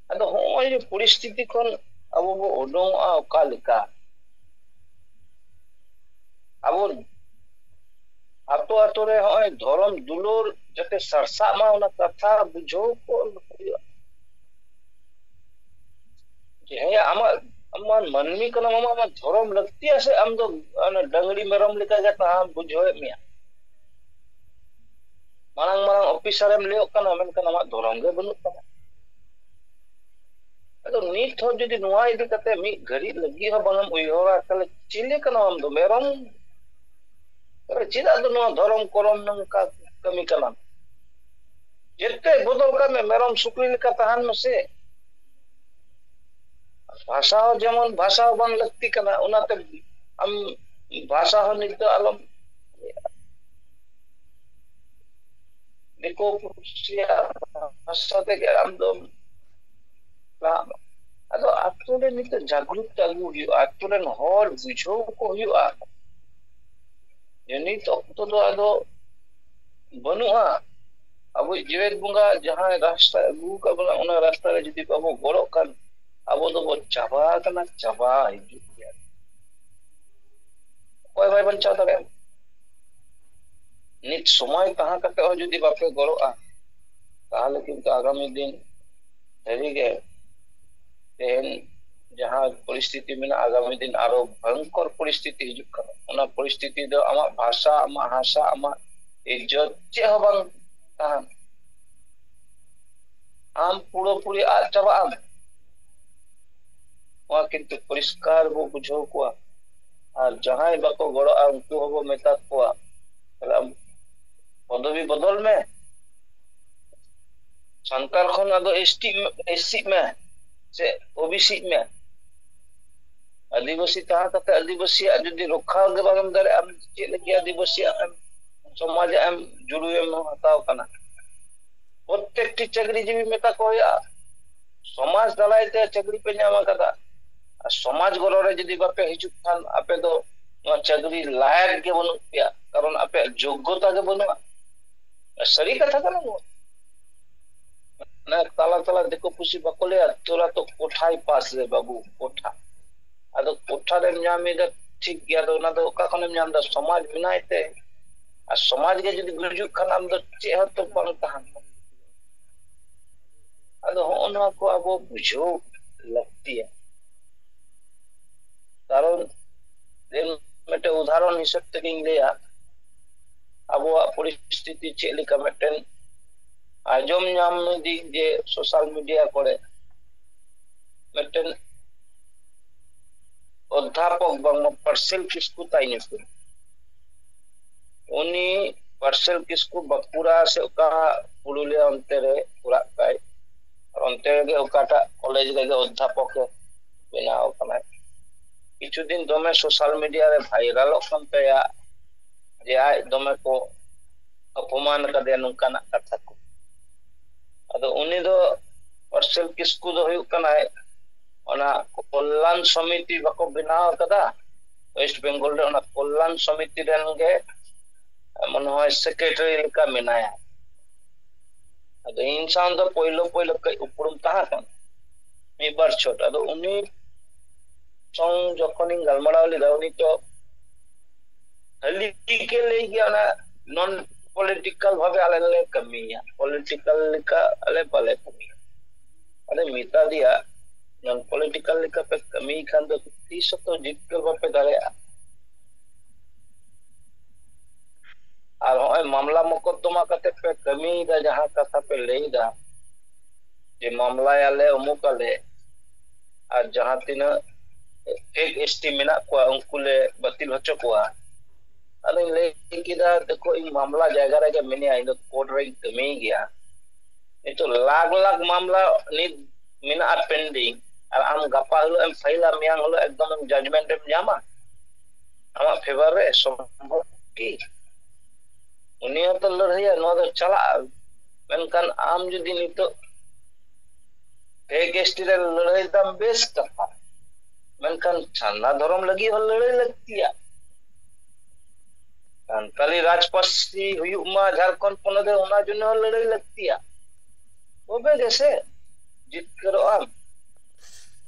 अदो होय परिस्थिति कोन अब वो ओडों आ कालिका अब आतो आतो रे होय धर्म दुलोर जते सरसा मा ओना कथा बुझो को हे आमा अमन मनमी कना मामा धर्म लगती है हम तो डंगड़ी मेरम लेका जाता हम बुझो मिया मांग मांग ऑफिसर एम लेओ कना मन कना मा धर्म गे बनु कना अदो नीट हो जदी नुआ इदी कते मी घड़ी लगी हो बंगम उयोरा कले चिले कना हम दो मेरम अरे चिदा दो नुआ धर्म करम नंग का कमी कना जेते बदल का में मेरम सुकरी लेका तहान में से भाषा जेमन भाषा बन लगती कना उनाते हम भाषा हो नित आलम देखो पुसिया भाषा ते के हम दो ला अदो आतुले नित जागरूक तागु हियो आतुले हर बुझो को हियो आ यनी तो दो अदो बनुआ अब जीवेत बुंगा जहां रास्ता अगु का बना उना रास्ता रे जदी बाबू गोरो कान अब तो वो चाबा कना चाबा हिजु गया कोई भाई बंचा तो नित समय कहां करते हो जदी बापे गरो आ ताले किंतु आगामी दिन हेरी गए तेन जहां परिस्थिति में आगामी दिन आरो भयंकर परिस्थिति हिजु कना उना परिस्थिति दो आमा भाषा आमा भाषा आमा इज्जत चे हबन तान आम पूरो पूरी आ चाबा आम वहाँ किंतु परिष्कार वो बुझो को और जहां बाको गड़ो उनको हो मेता को पदवी बदल में संतार खन आदो एससी में से ओबीसी में आदिवासी तहा कते आदिवासी जदी रखा के बागम दरे हम चे लगी आदिवासी समाज एम जुड़ू एम हताव कना प्रत्येक चाकरी जीवी मेता को या समाज दलाइते चाकरी पे नामा कदा समाज गरो रे जदी बापे हिजु खान आपे दो चाकरी लायक के बनु पिया कारण आपे योग्यता के बनु सरी कथा कना ना ताला ताला देखो पुसी बकोले तोरा तो कोठाई पास रे बाबू कोठा आदो कोठा रे न्यामी द ठीक गया दो ना दो का कोन न्याम द समाज बिनाइते आ समाज के जदी गुजु खान हम द चेह तो बन कहां आदो होना को अब बुझो लगती है कारण मेटे उदाहरण हिसाब तक लिया अब परिस्थिति चेलिका मेटेन आजम नाम दी जे सोशल मीडिया करे मेटेन अध्यापक बंग पार्सल किसको ताई ने उनी पार्सल किसको बांकुड़ा से ओका पुरुलिया अंते रे पुराक ताई अंते गे ओकाटा कॉलेज रे अध्यापक बनाव कना किछु दिन दमे सोशल मीडिया रे वायरल कन तया जे आय दमे को अपमान कदे नुकाना कथा को अदो उनी दो पार्सल किसको दो हुयु कना ओना कल्याण समिति बको बनाव कदा वेस्ट बंगाल रे ओना कल्याण समिति रेन गे मन होय सेक्रेटरी लेका मेनाया अदो इंसान दो पहिलो पहिलो कई उपरुम ताहा कन मी बार छोट अदो उनी संग जखनी गलमड़ाव लिदा उनी तो हली के ले गया ना नॉन पॉलिटिकल भावे आले ले कमिया पॉलिटिकल लेका आले पाले कमिया अरे मिता दिया नॉन पॉलिटिकल लेका पे कमी खान दो 30 तो जितके भावे दाले और होय मामला मुकदमा कते पे कमी दा जहां कथा पे लेदा जे मामला आले अमुक आले और जहां तीन एक एसटी मेना को उनकुले बातिल होचो को अरे ले किदा देखो इन मामला जगह रे मेनिया इन कोर्ट रे कमी गया ये तो लाख लाख मामला नि मेना पेंडिंग और हम गपा हलो एम फाइल मियांग हलो एकदम जजमेंट एम जामा आमा फेवर रे संभव की उनी तो लड़ाई नो दो चला मेनकान आम जुदी नितो एक एसटी रे लड़ाई दम बेस कथा मेनकान छाना धर्म लगी हो लड़ाई लगती है संताली राजपसी हुई उमा झारखंड पनदे उना जुने हो लड़ाई लगती है वो बे जैसे जीत करो आम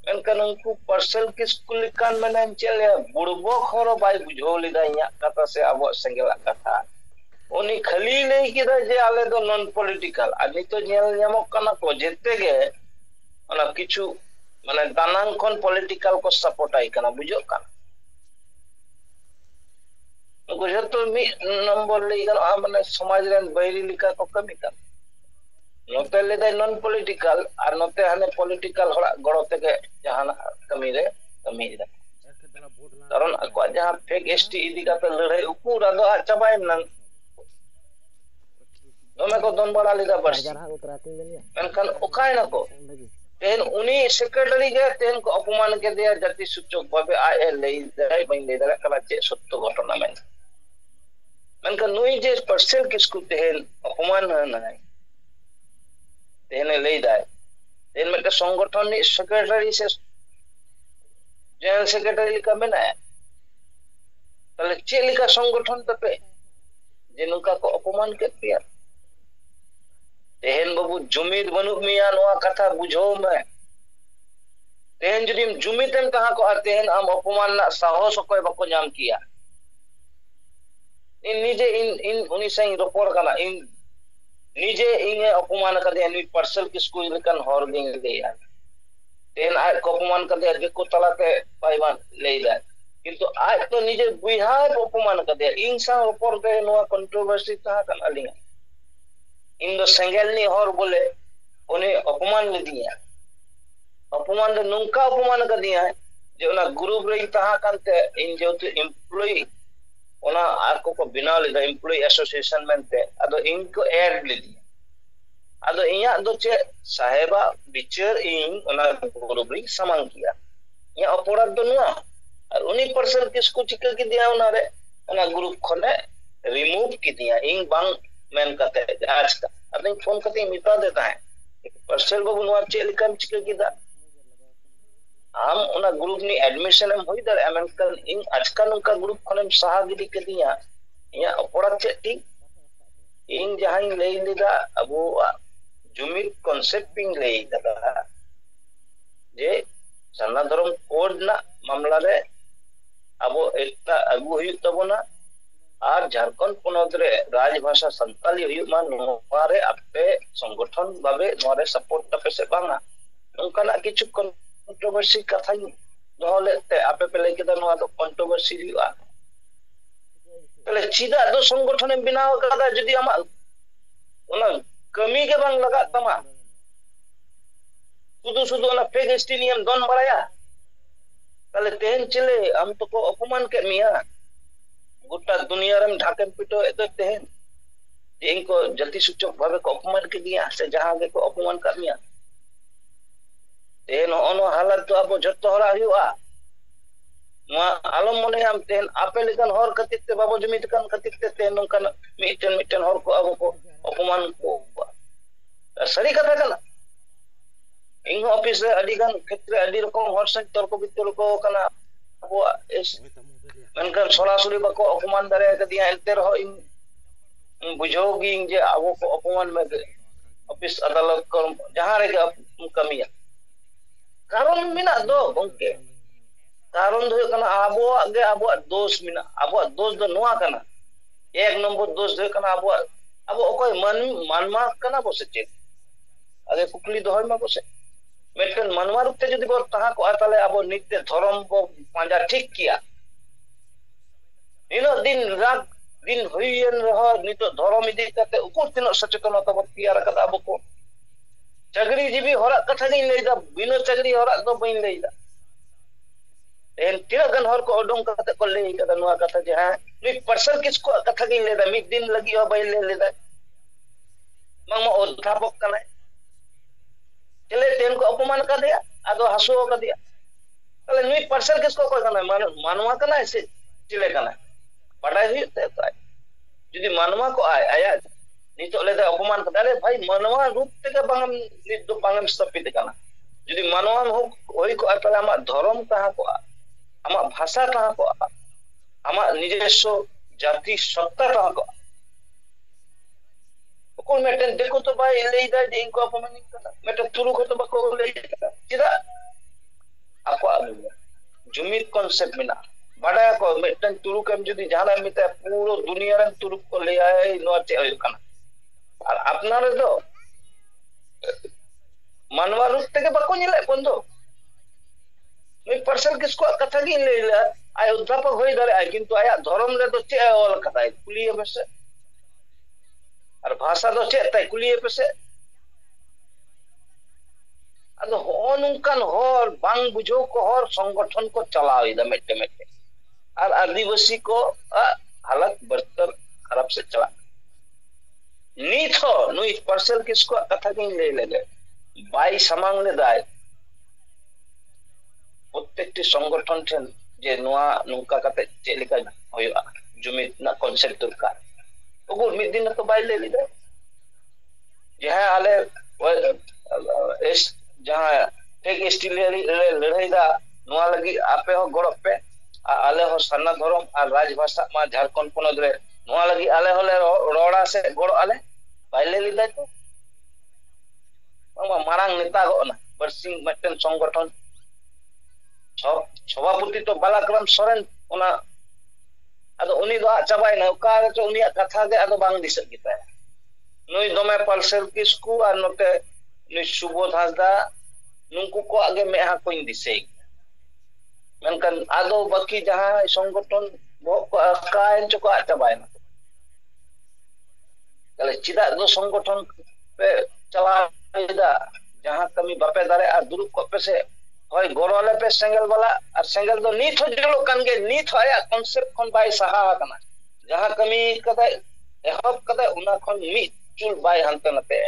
मेनकान उनको पार्सल किसको लिखान में नाम चले बुड़बो खरो बाई बुझो लिदा इया कथा से अब संगेला कथा उनी खाली नहीं किदा जे आले दो नॉन पॉलिटिकल आनी तो नेल नेमक कना को जेते गे ओना किछु माने दानांग कोन पॉलिटिकल को सपोर्ट आई कना बुझो कना उनको जतो मी नंबर ले गन आ माने समाज रेन बैरी लिका को कमी कर नोते ले दे नॉन पॉलिटिकल और नोते हने पॉलिटिकल होड़ा गड़ोते के जहां कमी रे कारण अको जहां फेक एसटी इदी का लड़ाई उकू रादो चबाय नन दमे को दोन बड़ा लिदा बस मेनखान ओकाय ना को तेन उनी सेक्रेटरी गे तेन को अपमान के दिया जाति सूचक भाबे आए ले जाय बइन ले दरा कला चे सत्य घटना में मेनखान नुई जे पार्सल किसको तेन अपमान ना है तेन ले दाय तेन में संगठन नि सेक्रेटरी से जनरल सेक्रेटरी का में ना तले चे लिखा संगठन तपे जे नुका को अपमान के दिया तेहन बाबू जुमिद बनु मिया नोआ कथा बुझो में तेहन जदि जुमिदन कहा को तेहन हम अपमान ना साहस कोई बको नाम किया इन निजे इन उनी सही रोपोर कना इन निजे इन अपमान कर दे इन पार्सल किसको लेकन हर दिन दे यार तेहन आ को अपमान कर दे जे को तलाते पाइबान ले जाए किंतु आज तो निजे बुहार अपमान कर दे इंसान रोपोर दे नोआ कंट्रोवर्सी कहा कना लिया इन दो संगेलनी हर बोले उन्हें अपमान ले दिया अपमान दे नुंका अपमान कर दिया जे ओना ग्रुप रे तहा कांते इन जो तो एम्प्लॉय ओना आको को बिना ले एम्प्लॉय एसोसिएशन मेनते अदो इनको ऐड ले दिया अदो इया दो चे साहेबा बिचार इन ओना ग्रुप रे समांग किया या अपराध दो नुआ और उनी पर्सन किसको चिका के दिया ओना रे ओना ग्रुप खने रिमूव की दिया इन बांग मैन कहते हैं आज का अपने फोन करते ही मिटा देता है पर्सल बाबू नुआ चेल कम चिके किदा हम उना ग्रुप नि एडमिशन हम होई दर अमेरिकन इन आज का नुका ग्रुप खनम सहागिरी के दिया या अपराध चेटी इन जहां ले लेदा अबो जुमिर कॉन्सेप्टिंग ले कदा जे सन्ना धर्म कोड ना मामला रे अबो एकता अगु हुई तबना और झारखंड पनत रे राजभाषा संताली हुई मान नोरे आपे संगठन भाबे नोरे सपोर्ट तपे से बांगा नोंकाना किछु कंट्रोवर्सी कथा नोले ते आपे पे लेके दा नोआ तो कंट्रोवर्सी हुआ तले चिदा दो संगठन बनाव कदा जदी आमा ओना कमी के बांग लगा तमा सुदु सुदु ओना फेक एसटी नियम दोन बड़ाया तले तेन चले हम तो को अपमान के मिया गोटा दुनिया रे ढाके पिटो एतो तेहन इनको जाति सूचक भावे को अपमान किया से जहां के को अपमान कर मिया तेन ono हालत तो अब जत्तो हरा हुआ मा आलम मने हम तेन आपे लेकन हर खातिर ते बाबो जुमित kan खातिर ते तेन नोंकन मिटन हर को अब को अपमान को सरी कथा कना इन ऑफिस रे अडी गान क्षेत्र अडी रकम हर से तर्क बितल को कना अब इस मनकन सरासरी बको अपमान दारे कदिया एंते रहो इन बुझोगी जे अब को अपमान में ऑफिस अदालत को जहां रे कमिया कारण मिना दो गंके कारण दो कना अब दोष मिना अब दोष दो नोआ कना एक नंबर दोष दो कना अब ओकोय मानमा कना बसे चेक आगे कुकली दोहय मा बसे मेटन मानवा रूपते जदि बो तहा को ताले अब नित्य धर्म बो पांजा ठीक किया इन दिन रात दिन होयन रह नितो धर्म इदी कते उको तिनो सचेतनता बो तैयार कदा अब को चगरी जीवी हरा कथा नहीं लेदा बिनो चगरी हरा तो बइन लेदा एन तिना गन हर को ओडों कते को ले कदा नुआ कथा जे हां नि पर्सन किसको कथा नहीं लेदा मिद दिन लगी हो बइन ले लेदा मंग म अध्यापक कना चले तेन को अपमान कर दिया आदो हसो कर दिया तले नुई पर्सन किसको को कना मानवा कना से चिले कना पढ़ाई हुई ते यदि मानवा को आया नितो ले अपमान कर अरे भाई मानवा रूप ते बांगम नित दो बांगम स्थापित कना यदि मानवा हो ओई को तले आमा धर्म कहा को आमा भाषा कहा को आमा निजेस्व जाति सत्ता कहा को को मेटन देखो तो भाई लेदा इनको अपमान कना मेटन तुरु को तो बको लेदा चिदा आपको जुमित कॉन्सेप्ट मिना बड़ा को मेटन तुरु कम जदी जाना मिता पूरा दुनिया रे तुरु को ले आए नो चे होय कना और अपना रे दो मानवा रूप ते बको निले बंदो मैं पर्सन किसको कथा की लेला आय उद्धापक होई दरे आय किंतु आया धर्म रे तो चे ओल कथा कुलिए बस और भाषा तो चे तय कुलिए पे अदो होनुकान हर बांग बुझो को हर संगठन को चलाओ इदा मेटे मेटे और आदिवासी को हालत बर्तर खराब से चला नीथ हो नुई पर्सल किसको कथा की ले बाई समांग ले दाय प्रत्येकटी संगठन ठेन जे नुआ नुका कते चेलिका होया जुमित ना कॉन्सेप्ट दरकार ओगु मिद दिन तो बाई ले लिदा जहां आले एस जहां टेक स्टील लड़ाई दा नुआ लगी आपे हो गड़ पे आले हो सन्ना धर्म और राजभाषा मा झारखंड पनद रे नुआ लगी आले होले रोड़ा से गड़ आले बाई ले लिदा तो मारांग नेता गो ना बरसिंग मेटन संगठन सभापति तो बालाक्रम सोरेन ओना अदो उनी दो चाबाय ना का तो उनी कथा के अदो बांग this Gita Nooyi दोमे Pulsar Kisku और नोटे नुई सुबोध हासदा नुंकू को आगे मेहा कोइन दिसे मेनकन आदो बाकी जहां संगठन बो कायन चको चाबाय ना तले चिदा दो संगठन पे चला जहां कमी बापे दारे और दुरुप को पे से होय गोरले पे सेंगल वाला और सेंगल दो नीथ हो जलो कन के नीथ आया कॉन्सेप्ट खन बाय सहा कना जहां कमी कदे एहब कदे उना खन मी चुल बाय हंते नते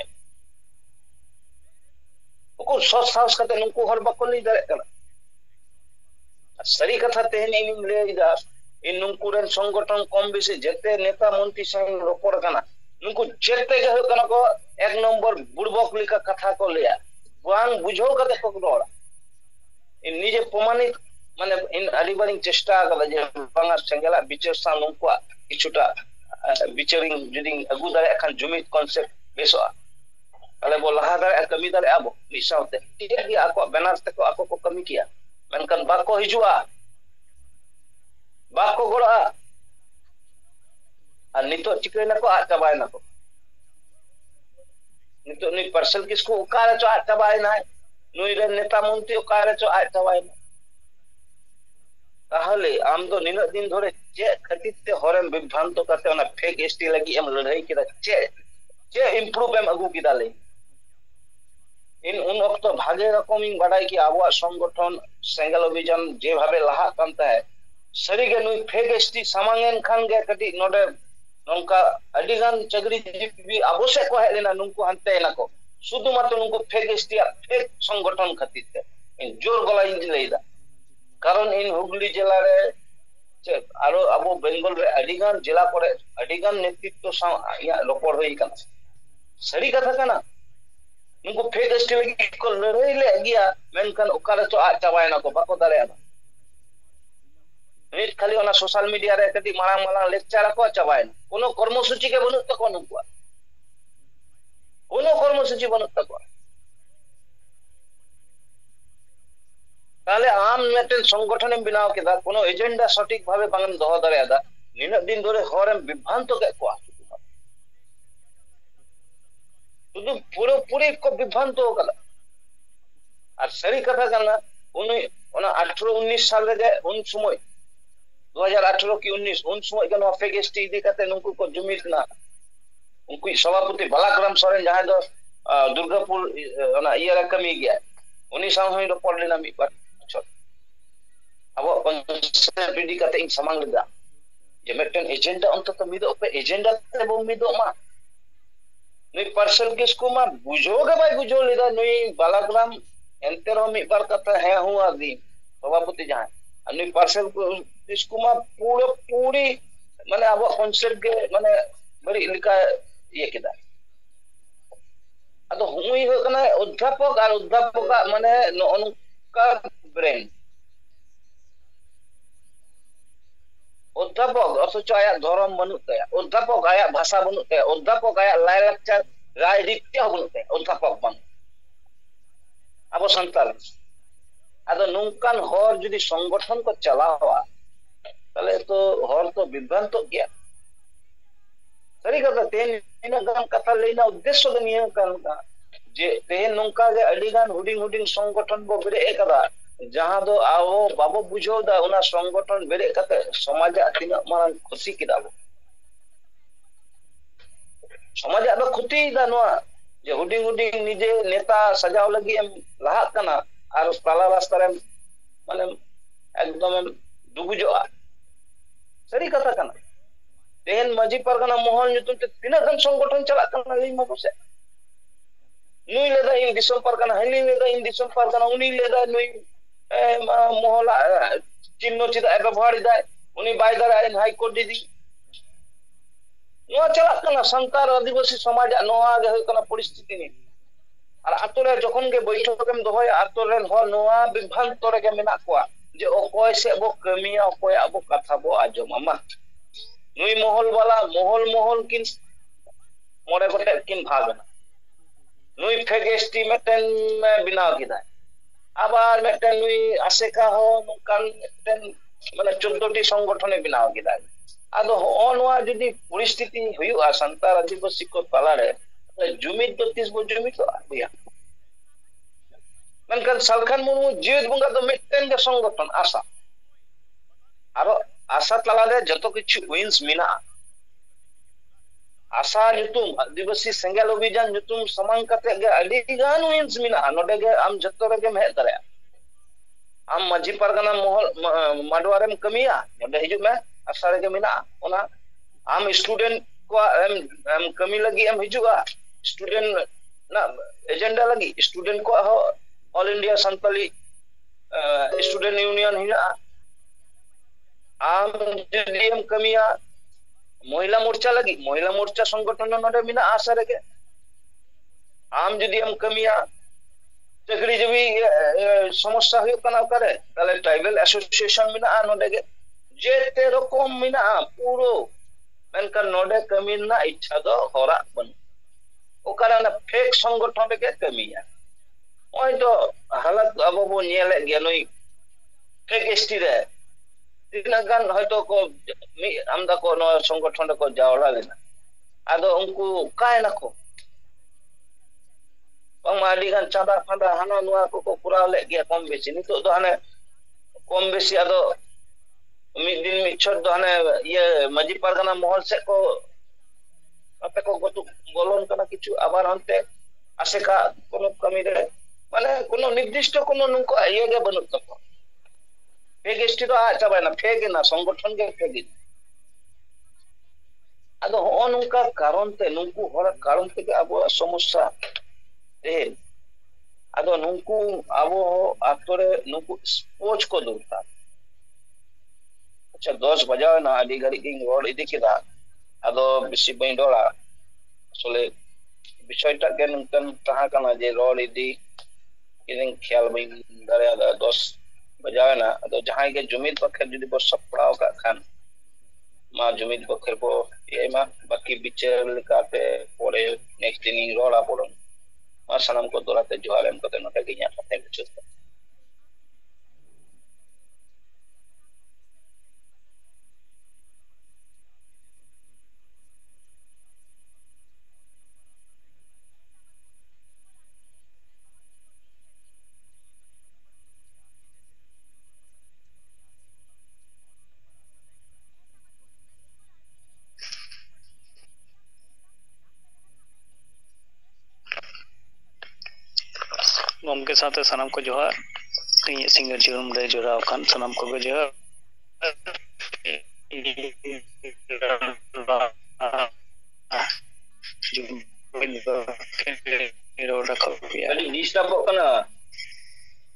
को सोच साहस कते नुको हर बकली दारे कना सरी कथा तेहन इन ले इदा इन नुकुरन संगठन कम बेसी जेते नेता मंत्री संग रोपड़ कना नुको जेते के कना को एक नंबर बुड़बक लिका कथा को लिया बांग बुझो कते पकड़ोड़ा इन निजे प्रमाणित माने इन अलिबारिंग चेष्टा कला जे बांगा सेंगला बिचार सा नुको किछुटा बिचारिंग जदिंग अगु दारे खान जुमित कॉन्सेप्ट बेसो अले बो लहा दारे कमी दारे आबो मिसावते ठीक गया आको बनास तक आको को कमी किया मेनकन बाको हिजुआ बाको गोड़ा और नितो चिकरे नको आ चाबाय नको नितो नुई पर्सन किसको उकारे चो आ चाबाय ना नुई रे नेता मंत्री उकारे चो आ चाबाय ना ताहले आम तो निन दिन धरे जे खतिते हरेम विभ्रांत करते ओना फेक एसटी लगी एम लड़ाई किदा चे इंप्रूव एम अगु किदा ले इन उन वक्त भागे रकम इन बड़ाई की आबो संगठन सेंगल अभियान जे भाबे लहा कांता है सरी के नुई फेक एसटी सामांगन खान गे कटी नोडे nongka adigan chagri jibi abose ko helena nungku hante nako sudu mato nungku fake ST fake সংগঠন khatite in jor gola in leida karon in Hugli jela re aro abo Bengal re adigan jela kore adigan netitto saw ya lopor hoi kana sari katha kana nungku fake ST lagi ko ladai le gya menkan okare to a chabai nako bako dare ana nit khali ona social media re kati marang marang lecture ko chabai kono কর্মসূচি ke banut tako nungku kono কর্মসূচি banut tako তাহলে আম maintain সংগঠনে বিনাও কেদা কোনো agenda সঠিক ভাবে বাংলাম দহ দাঁড়ে আদা নিনা দিন ধরে হরেম বিভ্রান্ত কে কোয়া শুধু পুরোপুরি কো বিভ্রান্ত কালা আর সারি কথা কানা উনি ওনা 18 19 সালে যে উন সময় 2018 কি 19 উন সময় কেন ফেক এসটি দি কাতে নুকু কো জমিত না উনকু সভাপতি বালাগ্রাম সরেন যাহা দো দুর্গাপুর ওনা ইয়ারা কমি গিয়া উনি সাং হই ro পড়লেনা মি বার abo PDI kata ing samang leda je meten agenda onto mido pe agenda te bom mido ma nui parcel kes ko ma bujoga bai bujo leda nui balagram entero mi bar kata hai hu adi sabapati jahan nui parcel kes ko ma puro puri mane abo concept ge mane bari lika ye kida ado hui ho kana udhapok ar udhapoka mane no onka brain অধ্যাপক অথচ আয়াত ধর্ম বানুত Taya অধ্যাপক আয়াত ভাষা বানুত Taya অধ্যাপক আয়াত লাইলাকচার রাজনীতি বানুত তায়া অধ্যাপক বান আবো সান্তাল আদো নুনকান হর যদি সংগঠন কো চালাওয়া তাহলে তো হর তো বিভ্রান্ত গিয়া সরি কথা তেন ইনা গান কথা লইনা উদ্দেশ্য কে নিয়ে কান যে তেন নুনকা যে আডিগান হুডিং হুডিং সংগঠন বো বেরে একদা जहां दो आओ बाबो बुझो दा उना संगठन बेरे कते समाज तिना मारन खुशी किदाबो समाज द खुती दा नोआ जे हुडिंग हुडिंग निजे नेता सजाव लगी एम लाहा कना आर ताला रास्ता रे माने एकदम डुबुजोआ सरी कथा कना तेन मजी Pargana Mohan nyutum te tina gan संगठन चला कना लई मबो से नुई लेदा इन दिसम परगना हली लेदा इन दिसम परगना उनी लेदा नुई mohla চিহ্ন চিতা ব্যবহার দেয় উনি বাইদার আইন হাইকোর্ট দিদি নোয়া চালাক কানা সান্তার আদিবাসী সমাজ নোয়া গে হই কানা পরিস্থিতি নি আর আতরে যখন গে বৈঠকেম দহয় আতরেন হ নোয়া বিভ্রান্ত রেগে মেনা কোয়া যে অকয় সে বো কমিয়া অকয় আবো কথা বো আজম আমা নুই মহল वाला মহল কিন মরে গটে কিন ভাগনা নুই ফেক এসটি মেটেন বিনাও কিদা আবার মেটেন নুই আশেকা হ নকান মেটেন মানে 14টি সংগঠনে বিনাও কিদা আদো অনওয়া যদি পরিস্থিতি হইয়া সান্তার আদিবাসী কো পালারে জুমিত তো 30 বো জুমিত তো আবিয়া মেনকান সালখান মুরমু জিয়ত বঙ্গা তো মেটেন গে সংগঠন আশা আরো আশা তালারে যত কিছু উইন্স মিনা आशा nyutum आदिवासी सेंगेल अभियान nyutum samang kate ge adi gan wins mina node ge am jotto rege me dare am maji pargana mohol madwarem kamiya node hiju me asa rege mina ona am student ko am kami lagi am hijuga student na agenda lagi student ko ho all india santali student union hina am jadi am kamiya महिला मोर्चा संगठन नोडे मिना आशा रगे आम जदि हम कमिया चाकरी जबी समस्या हुई कना करे ताले ट्राइबल एसोसिएशन मिना नोडे गे जेते रकम मिना पूरो मेनका नोडे कमिना इच्छा दो होरा बन ओकारा ना फेक संगठन के कमिया ओय तो हालत अब बो नेले गे नई फेक एसटी रे তিনাগান হয়তো কো আমদা কো ন সংগঠন কো যাওলা লেনা আদো উনকু কায় নাকো বাংমালি গান চাঁদা ফাঁদা হানা নোয়া কো পুরা লে গিয়া কম বেশি নিতো তো হানে কম বেশি আদো মিদ দিন মিছর দো হানে ইয়ে মাজি পারগানা মহল সে কো আপে কো গতু বলন কানা কিছু আবার হন্তে আশেকা কোন কমি রে মানে কোন নির্দিষ্ট কোন নুকো ইয়ে গে বনুত তো फेक एसटी तो अच्छा भाई ना फेक ना संगठन के फेक ᱟᱫᱚ ᱦᱚᱸᱜᱼᱚ ᱱᱚᱝᱠᱟ ᱠᱟᱨᱚᱱ ᱛᱮ ᱱᱩᱠᱩ ᱦᱚᱲᱟᱜ ᱠᱟᱨᱚᱱ ᱛᱮᱜᱮ ᱟᱵᱚᱣᱟᱜ ᱥᱚᱢᱚᱥᱥᱟ ᱛᱮᱦᱮᱧ ᱟᱫᱚ ᱱᱩᱠᱩ ᱟᱵᱚ ᱟᱛᱳ ᱨᱮ ᱱᱩᱠᱩ ᱥᱯᱳᱪ ᱠᱚ ᱫᱚᱨᱠᱟর ᱟᱪᱪᱷᱟ 10 ᱵᱟᱡᱟᱣᱱᱟ ᱟᱹᱰᱤ ᱜᱷᱟᱹᱲᱤᱡ ᱜᱤᱧ ᱨᱚᱲ ᱤᱫᱤ ᱠᱮᱫᱟ ᱟᱫᱚ ᱵᱮᱥᱤ ᱵᱟᱹᱧ ᱨᱚᱲᱟ আসলে বিষয়টা ᱜᱮ ᱱᱚᱝᱠᱟᱱ ᱛᱟᱦᱮᱸ ᱠᱟᱱᱟ ᱡᱮ ᱨᱚᱲ ᱤᱫᱤ ᱠᱤᱫᱟᱹᱧ ᱠᱷᱮᱭᱟᱞ ᱵᱟᱹᱧ ᱫᱟᱲᱮᱭᱟᱫᱟ 10 ᱵᱟᱡᱟᱣᱱᱟ ᱟᱫᱚ ᱡᱟᱦᱟᱸᱭ ᱜᱮ ᱡᱩᱢᱤᱫ ᱵᱟᱠᱷᱨᱟ ᱡᱩᱫᱤ ᱵᱚ ᱥᱟᱯᱲᱟᱣ ᱠᱟᱜ ᱠᱷᱟᱱ ᱢᱟ ᱡᱩᱢᱤᱫ ᱵᱟᱠᱷᱨᱟ ᱵᱚ ᱤᱭᱟᱹᱭ ᱢᱟ ᱵᱟᱹᱠᱤ ᱵᱤᱪᱟᱹᱨ ᱞᱮᱠᱟᱛᱮ ᱯᱚᱨᱮ ᱱᱮক্সᱴ ᱫᱤᱱᱤᱧ ᱨᱚᱲᱟ ᱵᱚᱨᱚᱝ ᱢᱟ ᱥᱟᱱᱟᱢ ᱠᱚ ᱫᱚᱲᱟᱛᱮ ᱡᱚᱦᱟᱨ ᱮᱢ ᱠᱟᱛᱮ ᱱᱚᱰᱮ ᱜᱮ ᱤᱧᱟᱹᱜ ᱠᱟᱛᱷᱟᱧ ᱢᱩᱪᱟᱹᱫ ᱫᱟ गमके साथे सनम को जोहार ᱤᱧ ᱥᱤᱸᱜᱟᱹᱲ ᱡᱤᱭᱚᱱ ᱨᱮ ᱡᱚᱲᱟᱣ ᱟᱠᱟᱱ ᱥᱟᱱᱟᱢ ᱠᱚᱜᱮ ᱡᱚᱦᱟᱨ ᱨᱚᱲ ᱨᱟᱠᱟᱵ ᱯᱮᱭᱟ ᱟᱹᱰᱤ ᱰᱤᱥᱴᱟᱨᱵᱚᱜ ᱠᱟᱱᱟ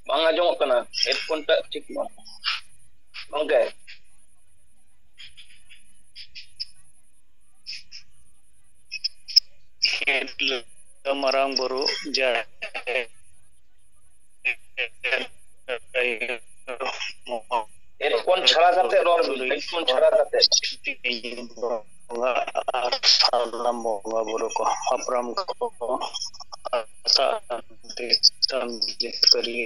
ᱵᱟᱝ ᱟᱸᱡᱚᱢᱚᱜ ᱠᱟᱱᱟ ᱦᱮᱰᱯᱷᱳᱱ ᱴᱟᱜ ᱴᱷᱤᱠ ᱵᱟᱝ ᱜᱚᱝᱠᱮ ᱢᱟᱨᱟᱝ ᱵᱩᱨᱩ ᱡᱟᱦᱮᱨ ᱦᱮᱰᱯᱷᱳᱱ ᱪᱷᱟᱲᱟ ᱠᱟᱛᱮ ᱨᱚᱲ ᱵᱤᱱ ᱦᱮᱰᱯᱷᱳᱱ ᱪᱷᱟᱲᱟ ᱠᱟᱛᱮ ᱥᱟᱱᱟᱢ ᱵᱚᱸᱜᱟ ᱵᱩᱨᱩ ko hapram ko asa sam kari